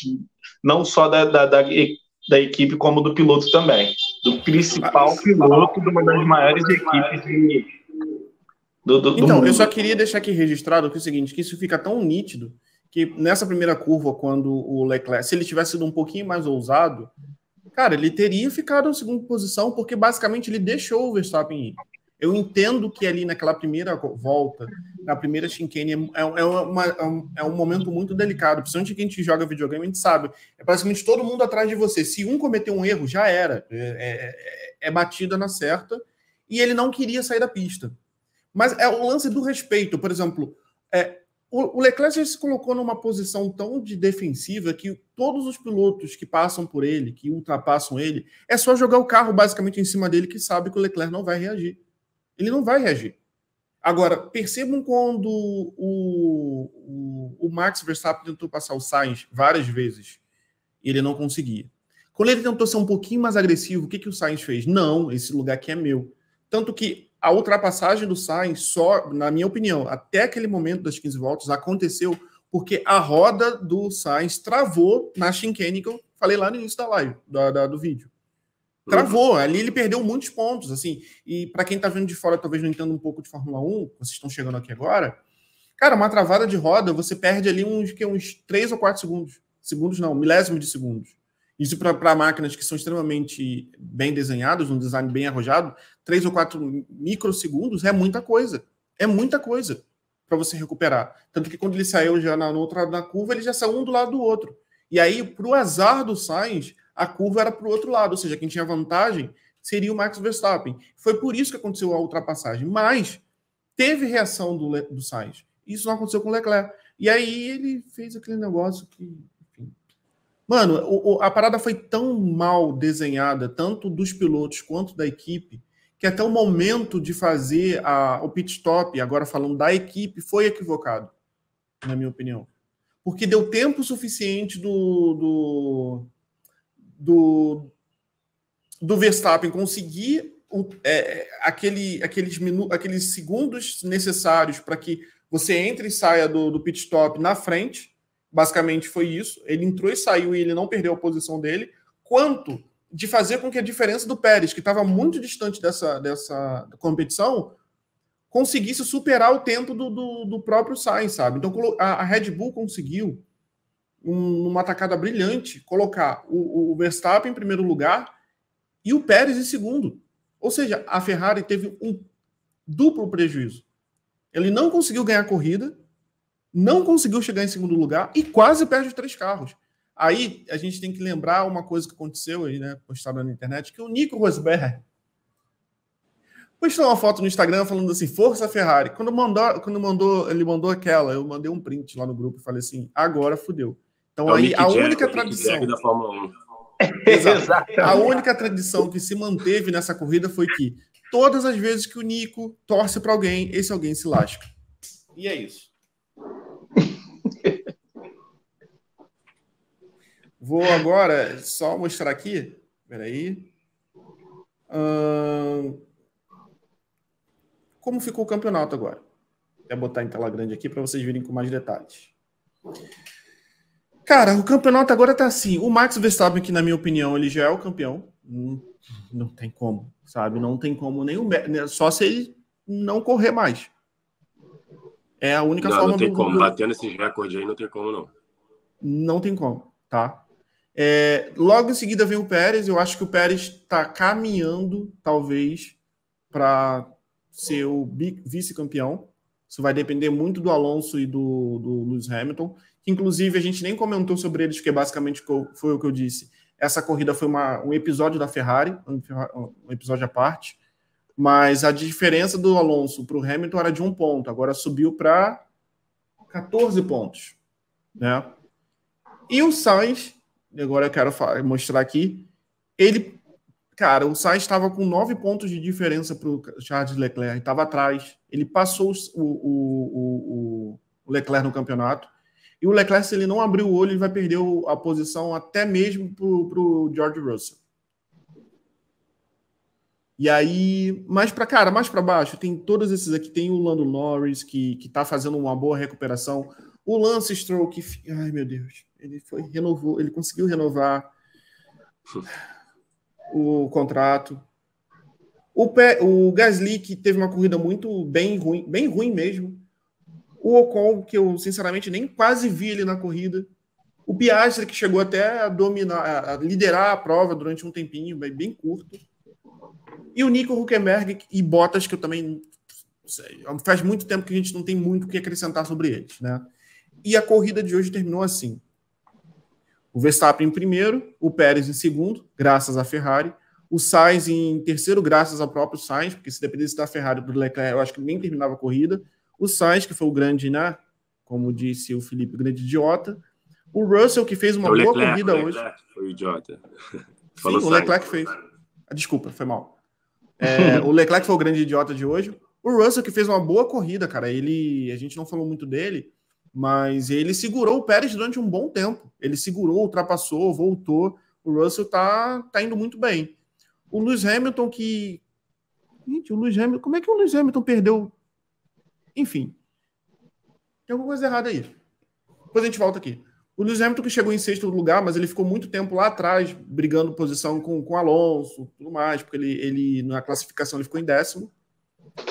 não só da equipe, como do piloto também. Do principal piloto de uma das maiores equipes do mundo. Eu só queria deixar aqui registrado que é o seguinte, que isso fica tão nítido, que nessa primeira curva, quando o Leclerc, se ele tivesse sido um pouquinho mais ousado, cara, ele teria ficado em segunda posição, porque basicamente ele deixou o Verstappen ir. Eu entendo que ali naquela primeira volta, na primeira chicane, é um momento muito delicado. Principalmente que a gente joga videogame, a gente sabe. É praticamente todo mundo atrás de você. Se um cometer um erro, já era. É batida na certa. E ele não queria sair da pista. Mas é o lance do respeito. Por exemplo, o Leclerc já se colocou numa posição tão de defensiva que todos os pilotos que passam por ele, que ultrapassam ele, é só jogar o carro basicamente em cima dele, que sabe que o Leclerc não vai reagir. Ele não vai reagir. Agora, percebam quando o Max Verstappen tentou passar o Sainz várias vezes e ele não conseguia. Quando ele tentou ser um pouquinho mais agressivo, o que o Sainz fez? Não, esse lugar aqui é meu. Tanto que a ultrapassagem do Sainz, só, na minha opinião, até aquele momento das 15 voltas, aconteceu porque a roda do Sainz travou na chicane que eu falei lá no início da live, do vídeo. Travou, ali ele perdeu muitos pontos, assim, e para quem tá vendo de fora, talvez não entenda um pouco de Fórmula 1, vocês estão chegando aqui agora, cara, uma travada de roda, você perde ali uns 3 ou 4 segundos, milésimos de segundos. Isso para máquinas que são extremamente bem desenhadas, um design bem arrojado, 3 ou 4 microsegundos é muita coisa para você recuperar. Tanto que quando ele saiu já na outra na curva, ele já saiu um do lado do outro. E aí, pro azar do Sainz, a curva era para o outro lado, ou seja, quem tinha vantagem seria o Max Verstappen. Foi por isso que aconteceu a ultrapassagem. Mas teve reação do Sainz. Isso não aconteceu com o Leclerc. E aí ele fez aquele negócio que... Enfim. Mano, a parada foi tão mal desenhada, tanto dos pilotos quanto da equipe, que até o momento de fazer o pit stop, agora falando da equipe, foi equivocado, na minha opinião. Porque deu tempo suficiente do Verstappen conseguir aqueles segundos necessários para que você entre e saia do pit stop na frente. Basicamente foi isso. Ele entrou e saiu e ele não perdeu a posição dele. Quanto de fazer com que a diferença do Pérez, que estava muito distante dessa competição, conseguisse superar o tempo do próprio Sainz, sabe? Então a Red Bull conseguiu, numa atacada brilhante, colocar o Verstappen em primeiro lugar e o Pérez em segundo. Ou seja, a Ferrari teve um duplo prejuízo. Ele não conseguiu ganhar a corrida não conseguiu chegar em segundo lugar e quase perde os 3 carros. Aí a gente tem que lembrar uma coisa que aconteceu aí, né, postada na internet, que o Nico Rosberg postou uma foto no Instagram falando assim, força Ferrari. Quando ele mandou aquela, eu mandei um print lá no grupo e falei assim, agora fudeu. Então aí a única tradição da Fórmula 1. Exato. A única tradição que se manteve nessa corrida foi que todas as vezes que o Nico torce para alguém, esse alguém se lasca. E é isso. Vou agora só mostrar aqui. Peraí. Como ficou o campeonato agora? Vou botar em tela grande aqui para vocês verem com mais detalhes. Cara, o campeonato agora tá assim. O Max Verstappen, que na minha opinião, ele já é o campeão. Não tem como, sabe? Não tem como nenhum. Só se ele não correr mais. É a única forma. Não tem como. Batendo esses recordes aí, não tem como, não. Não tem como, tá? Logo em seguida vem o Pérez. Eu acho que o Pérez está caminhando, talvez, para ser o vice-campeão. Isso vai depender muito do Alonso e do Lewis Hamilton. Que, inclusive, a gente nem comentou sobre eles, porque basicamente foi o que eu disse. Essa corrida foi um episódio da Ferrari, um episódio à parte. Mas a diferença do Alonso para o Hamilton era de 1 ponto. Agora subiu para 14 pontos. Né? E o Sainz, agora eu quero mostrar aqui, o Sainz estava com 9 pontos de diferença para o Charles Leclerc, estava atrás. Ele passou o Leclerc no campeonato. E o Leclerc, se ele não abrir o olho, ele vai perder a posição até mesmo para o George Russell. E aí, mais para baixo, tem todos esses aqui. Tem o Lando Norris, que está fazendo uma boa recuperação. O Lance Stroll, ai meu Deus, ele conseguiu renovar o contrato. O Gasly, que teve uma corrida bem ruim mesmo. O Ocon, que eu sinceramente nem quase vi ele na corrida. O Piastri, que chegou até a liderar a prova durante um tempinho, bem curto. E o Nico Hülkenberg e Bottas, que eu também não sei, faz muito tempo que a gente não tem muito o que acrescentar sobre eles, né? E a corrida de hoje terminou assim. O Verstappen em primeiro, o Pérez em segundo, graças à Ferrari. O Sainz em terceiro, graças ao próprio Sainz, porque se dependesse da Ferrari do Leclerc, eu acho que nem terminava a corrida. O Sainz, que foi o grande, né? Como disse o Felipe, o grande idiota. O Russell, que fez uma boa corrida hoje. Foi o idiota. Sim, o Leclerc fez. Desculpa, foi mal. O Leclerc foi o grande idiota de hoje. O Russell, que fez uma boa corrida, cara. A gente não falou muito dele, mas ele segurou o Pérez durante um bom tempo. Ele segurou, ultrapassou, voltou. O Russell tá indo muito bem. O Lewis Hamilton, como é que o Lewis Hamilton perdeu? Enfim. Tem alguma coisa errada aí. Depois a gente volta aqui. O Lewis Hamilton, que chegou em sexto lugar, mas ele ficou muito tempo lá atrás, brigando posição com o Alonso, tudo mais, porque ele na classificação ele ficou em 10º.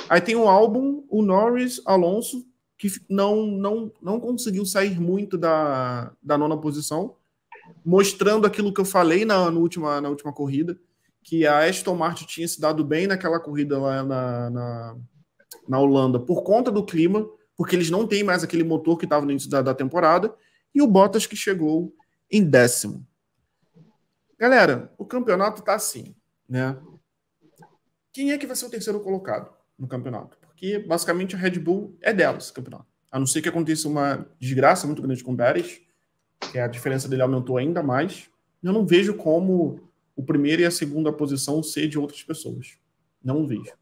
Aí tem o Albon, o Norris, Alonso, que não conseguiu sair muito da 9ª posição, mostrando aquilo que eu falei na última corrida, que a Aston Martin tinha se dado bem naquela corrida lá na Holanda por conta do clima, porque eles não têm mais aquele motor que estava no início da temporada, e o Bottas, que chegou em 10º. Galera, o campeonato tá assim, né? Quem é que vai ser o terceiro colocado no campeonato? Porque, basicamente, a Red Bull é dela, esse campeonato. A não ser que aconteça uma desgraça muito grande com o Pérez, que a diferença dele aumentou ainda mais. Eu não vejo como o primeiro e a segunda posição ser de outras pessoas. Não vejo.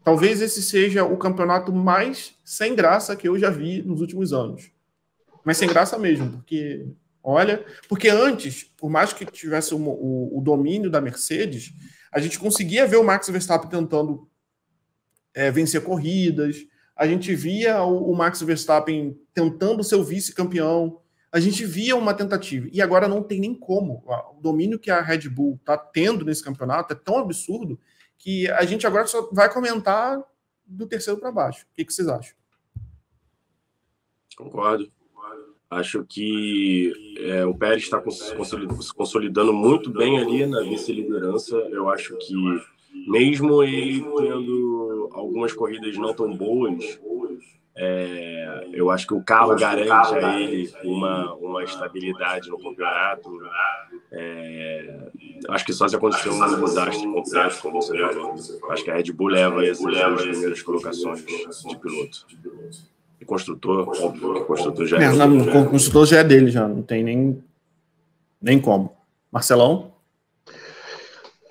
Talvez esse seja o campeonato mais sem graça que eu já vi nos últimos anos. Mas sem graça mesmo, porque, olha... Porque antes, por mais que tivesse o domínio da Mercedes, a gente conseguia ver o Max Verstappen tentando vencer corridas, a gente via o Max Verstappen tentando ser o vice-campeão, a gente via uma tentativa, e agora não tem nem como. O domínio que a Red Bull está tendo nesse campeonato é tão absurdo que a gente agora só vai comentar do terceiro para baixo. O que vocês acham? Concordo. Acho que o Pérez está se consolidando muito bem ali na vice-liderança. Eu acho que, mesmo ele tendo algumas corridas não tão boas, Eu acho que o carro garante a ele uma estabilidade no campeonato. Acho que só se acontecer um desastre completo, como você falou. Acho que a Red Bull leva essas duas primeiras colocações de piloto. E construtor, óbvio que construtor já é dele. O construtor já é dele, já não tem nem como. Marcelão?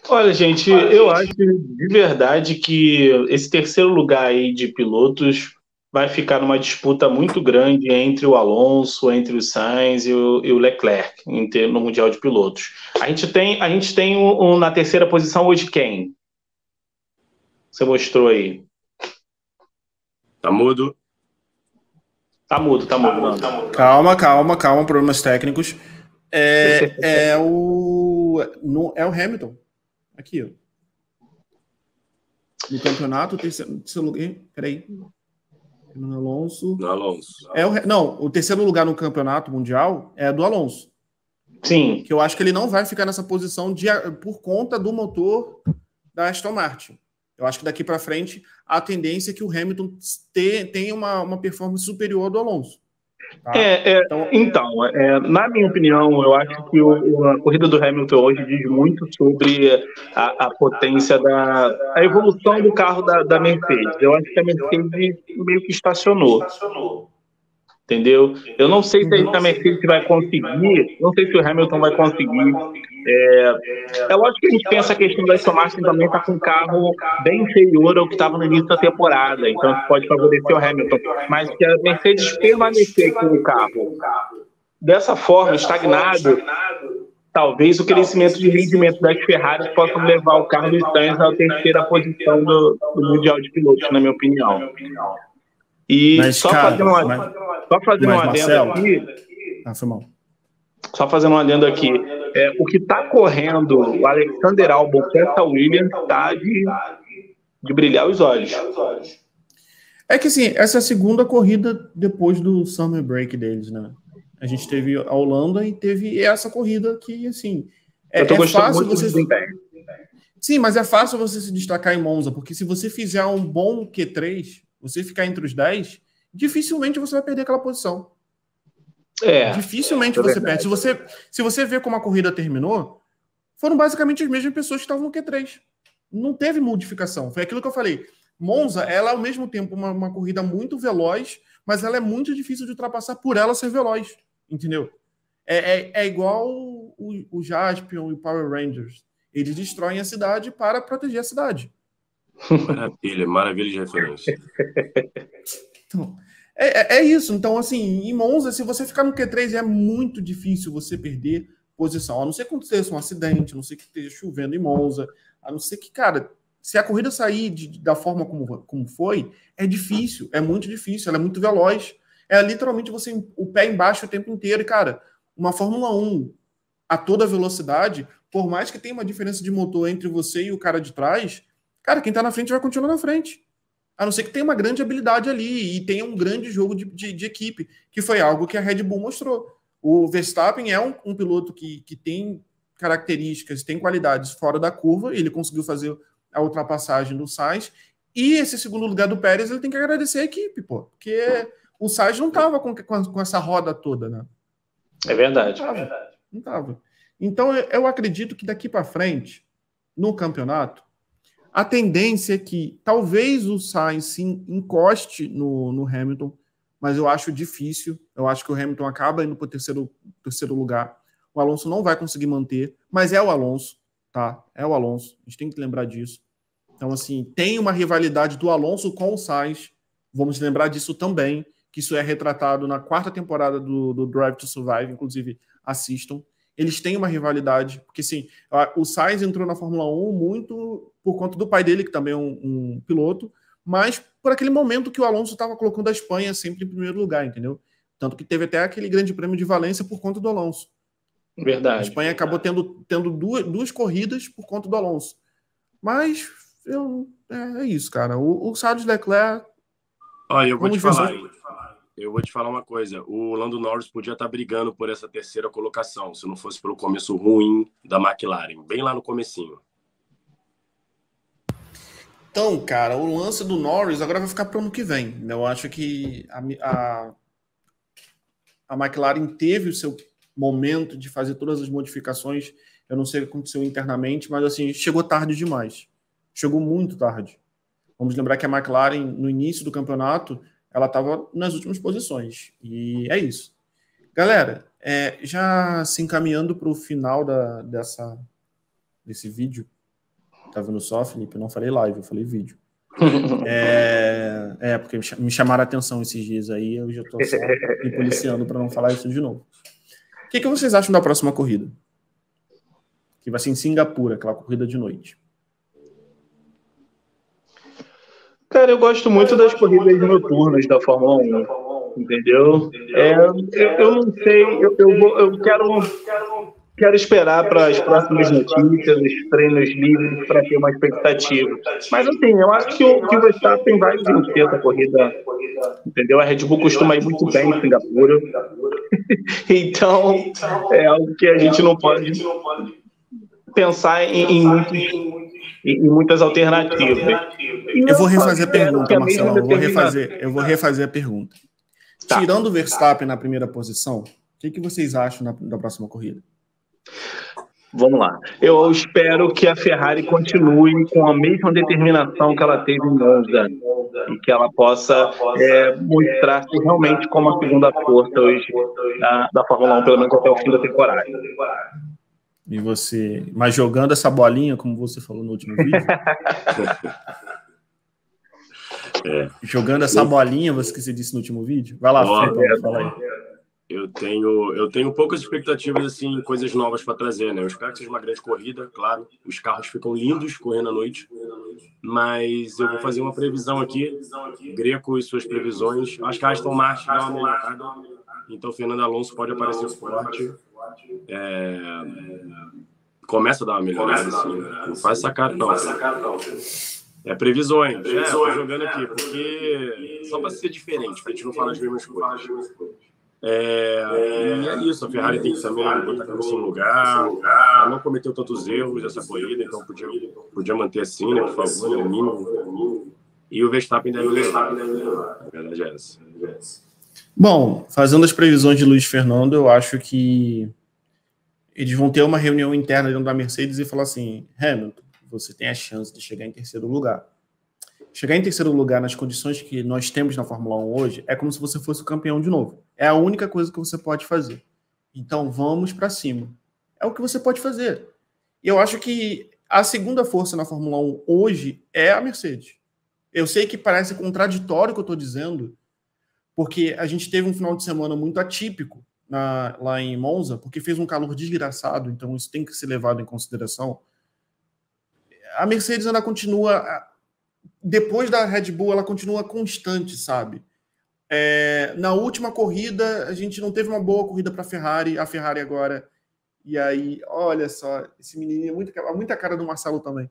Olha, gente, eu acho de verdade que esse terceiro lugar aí de pilotos vai ficar numa disputa muito grande entre o Alonso, entre o Sainz e o Leclerc no Mundial de Pilotos. A gente tem na terceira posição hoje quem? Você mostrou aí. Tá mudo? Tá mudo, Nando. Calma, problemas técnicos. É o Hamilton. Aqui, ó. No campeonato, o terceiro lugar. Peraí. No Alonso. O terceiro lugar no campeonato mundial é do Alonso. Sim. Que eu acho que ele não vai ficar nessa posição por conta do motor da Aston Martin. Eu acho que daqui para frente a tendência é que o Hamilton tenha uma performance superior ao do Alonso. Tá? Então, na minha opinião, eu acho que a corrida do Hamilton hoje diz muito sobre a potência a evolução do carro da Mercedes. Eu acho que a Mercedes meio que estacionou. Entendeu? Eu não sei se a Mercedes vai conseguir, não sei se o Hamilton vai conseguir. É lógico que a gente tem essa questão da Aston Martin também está com um carro bem inferior ao que estava no início da temporada, então isso pode favorecer o Hamilton. Mas que a Mercedes permanecer com o carro dessa forma, estagnado, talvez o crescimento de rendimento das Ferraris possa levar o Carlos Sainz à terceira posição do Mundial de Pilotos, na minha opinião. E só fazendo um adendo aqui. Foi mal. Só fazendo um adendo aqui. O que está correndo o Alexander Albon com essa Williams está de brilhar os olhos. É que assim, essa é a segunda corrida depois do Summer Break deles, né? A gente teve a Holanda e teve essa corrida que, assim... Eu tô gostando muito do desempenho. Sim, mas é fácil você se destacar em Monza, porque se você fizer um bom Q3, você ficar entre os 10, dificilmente você vai perder aquela posição. Dificilmente você perde. Se você vê como a corrida terminou, foram basicamente as mesmas pessoas que estavam no Q3. Não teve modificação. Foi aquilo que eu falei. Monza, ela é ao mesmo tempo uma corrida muito veloz, mas ela é muito difícil de ultrapassar por ela ser veloz. Entendeu? É igual o Jaspion e o Power Rangers. Eles destroem a cidade para proteger a cidade. Maravilha de referência. Então, é isso. Então, assim, em Monza, se você ficar no Q3, é muito difícil você perder posição. A não ser que aconteça um acidente, a não ser que esteja chovendo em Monza, a não ser que, cara, se a corrida sair da forma como foi, é difícil, é muito difícil, ela é muito veloz. É literalmente você o pé embaixo o tempo inteiro. E, cara, uma Fórmula 1 a toda velocidade, por mais que tenha uma diferença de motor entre você e o cara de trás, cara, quem tá na frente vai continuar na frente. A não ser que tenha uma grande habilidade ali e tenha um grande jogo de equipe, que foi algo que a Red Bull mostrou. O Verstappen é um piloto que tem características, tem qualidades fora da curva, ele conseguiu fazer a ultrapassagem do Sainz, e esse segundo lugar do Pérez, ele tem que agradecer a equipe, porque o Sainz não estava com essa roda toda, né? É verdade. Não estava. Então, eu acredito que daqui para frente, no campeonato, a tendência é que talvez o Sainz se encoste no Hamilton, mas eu acho difícil. Eu acho que o Hamilton acaba indo para o terceiro lugar. O Alonso não vai conseguir manter, mas é o Alonso, tá? É o Alonso. A gente tem que lembrar disso. Então, assim, tem uma rivalidade do Alonso com o Sainz. Vamos lembrar disso também, que isso é retratado na 4ª temporada do Drive to Survive, inclusive assistam. Eles têm uma rivalidade, porque sim, o Sainz entrou na Fórmula 1 muito por conta do pai dele, que também é um piloto, mas por aquele momento que o Alonso estava colocando a Espanha sempre em primeiro lugar, entendeu? Tanto que teve até aquele grande prêmio de Valência por conta do Alonso. Verdade. A Espanha acabou tendo duas corridas por conta do Alonso. Mas é isso, cara. O Charles Leclerc... Olha, eu vou te falar uma coisa. O Lando Norris podia estar brigando por essa terceira colocação, se não fosse pelo começo ruim da McLaren, bem lá no comecinho. Então, cara, o lance do Norris agora vai ficar para o ano que vem. Eu acho que a McLaren teve o seu momento de fazer todas as modificações. Eu não sei o que aconteceu internamente, mas assim, chegou tarde demais. Chegou muito tarde. Vamos lembrar que a McLaren, no início do campeonato, ela estava nas últimas posições. E é isso. Galera, já se encaminhando para o final desse vídeo. Tá vendo só, Felipe? Eu não falei live, eu falei vídeo. Porque me chamaram a atenção esses dias aí, eu já tô só me policiando para não falar isso de novo. O que vocês acham da próxima corrida? Que vai ser em Singapura, aquela corrida de noite. Cara, eu gosto muito das corridas noturnas da Fórmula 1, entendeu? Eu não sei, eu quero esperar para as próximas notícias, os treinos livres, para ter uma expectativa. Mas assim, eu acho que o Verstappen vai vencer essa corrida, entendeu? A Red Bull costuma ir muito bem em Singapura. Então, é algo que a gente não pode pensar em muitas alternativas. Eu vou refazer a pergunta, Marcelão. Eu vou refazer a pergunta. Tá. Tirando o Verstappen na primeira posição, o que vocês acham da próxima corrida? Vamos lá. Eu espero que a Ferrari continue com a mesma determinação que ela teve em Monza e que ela possa mostrar-se realmente como a segunda força hoje da Fórmula 1, pelo menos até o fim da temporada. E você, mas jogando essa bolinha, como você falou no último vídeo? Jogando essa bolinha, você disse no último vídeo? Vai lá, fala aí. Eu tenho poucas expectativas, assim, coisas novas para trazer, né? Eu espero que seja uma grande corrida, claro. Os carros ficam lindos correndo à noite. Mas eu vou fazer uma previsão aqui. Greco e suas previsões. Acho que a Aston Martin dá uma melhorada. Então, Fernando Alonso pode aparecer forte. Começa a dar uma melhorada, assim. Não faz essa cara, não. Previsões. Tô jogando aqui, porque só para ser diferente, pra gente não falar as mesmas coisas. E é isso, a Ferrari tem que também botar a cabeça no lugar. Ela não cometeu tantos erros nessa corrida, então podia manter assim, né, por favor, no mínimo. E o Verstappen deve levar. A verdade é essa. Bom, fazendo as previsões de Luiz Fernando, eu acho que eles vão ter uma reunião interna dentro da Mercedes e falar assim: Hamilton, você tem a chance de chegar em terceiro lugar. Chegar em terceiro lugar nas condições que nós temos na Fórmula 1 hoje é como se você fosse o campeão de novo. É a única coisa que você pode fazer. Então vamos para cima. É o que você pode fazer. E eu acho que a segunda força na Fórmula 1 hoje é a Mercedes. Eu sei que parece contraditório o que eu estou dizendo, porque a gente teve um final de semana muito atípico lá em Monza, porque fez um calor desgraçado, então isso tem que ser levado em consideração. A Mercedes ainda continua... Depois da Red Bull, ela continua constante, sabe? Na última corrida, a gente não teve uma boa corrida para a Ferrari agora. E aí, olha só, esse menininho é muita cara do Marcelo também.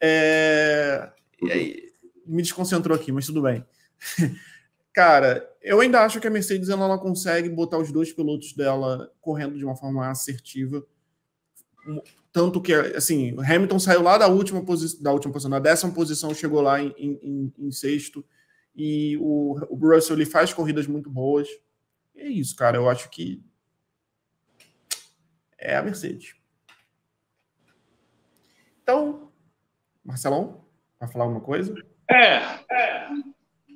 E aí, me desconcentrou aqui, mas tudo bem. Cara, eu ainda acho que a Mercedes ela não consegue botar os dois pilotos dela correndo de uma forma assertiva. Tanto que, assim, o Hamilton saiu lá da última posição, na 10ª posição, chegou lá em sexto, e o Russell ele faz corridas muito boas. E é isso, cara, eu acho que é a Mercedes. Então, Marcelão, vai falar alguma coisa?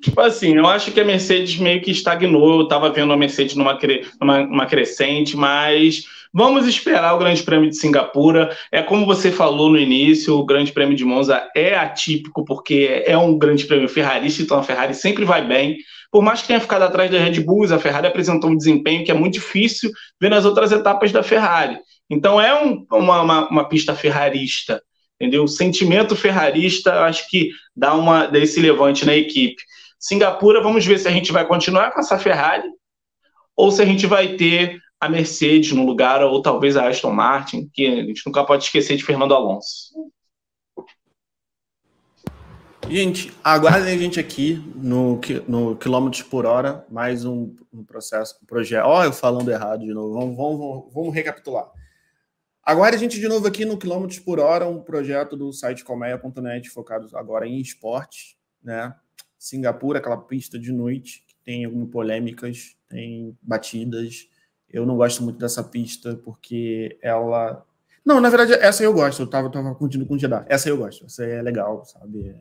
Tipo assim, eu acho que a Mercedes meio que estagnou. Eu estava vendo a Mercedes numa crescente, mas vamos esperar o Grande Prêmio de Singapura. É como você falou no início, o Grande Prêmio de Monza é atípico, porque é um Grande Prêmio ferrarista, então a Ferrari sempre vai bem. Por mais que tenha ficado atrás da Red Bull, a Ferrari apresentou um desempenho que é muito difícil ver nas outras etapas da Ferrari. Então é uma pista ferrarista, entendeu? O sentimento ferrarista acho que dá esse levante na equipe. Singapura, vamos ver se a gente vai continuar com essa Ferrari ou se a gente vai ter a Mercedes no lugar, ou talvez a Aston Martin, que a gente nunca pode esquecer de Fernando Alonso. Gente, aguardem a gente aqui no quilômetros por hora, mais um projeto. Eu falando errado de novo. Vamos recapitular. Aguarde a gente de novo aqui no Quilômetros por Hora, um projeto do site colmeia.net focado agora em esporte, né? Singapura, aquela pista de noite, que tem algumas polêmicas, tem batidas. Eu não gosto muito dessa pista, porque ela... Não, na verdade, essa eu gosto. Eu tava curtindo com o Jeddah. Essa eu gosto. Essa é legal, sabe?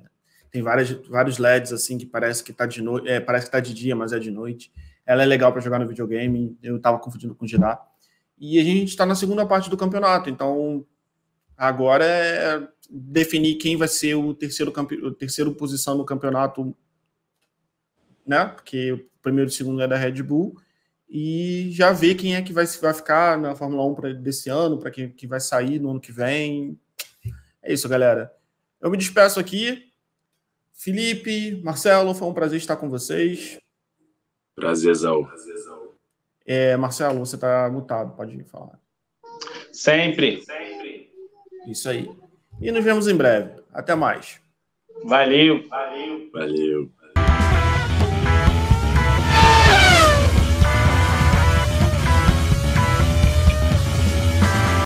Tem vários LEDs, assim, que parece que tá de noite, parece que tá de dia, mas é de noite. Ela é legal para jogar no videogame. Eu tava confundindo com o Jeddah. E a gente está na segunda parte do campeonato, então agora é definir quem vai ser o terceiro posição no campeonato, né? Porque o primeiro e o segundo é da Red Bull, e já ver quem é que vai ficar na Fórmula 1 desse ano, para quem que vai sair no ano que vem. É isso, galera. Eu me despeço aqui. Felipe, Marcelo, foi um prazer estar com vocês. Prazerzão. Marcelo, você está mutado, pode falar. Sempre. Isso aí. E nos vemos em breve. Até mais. Valeu. Valeu.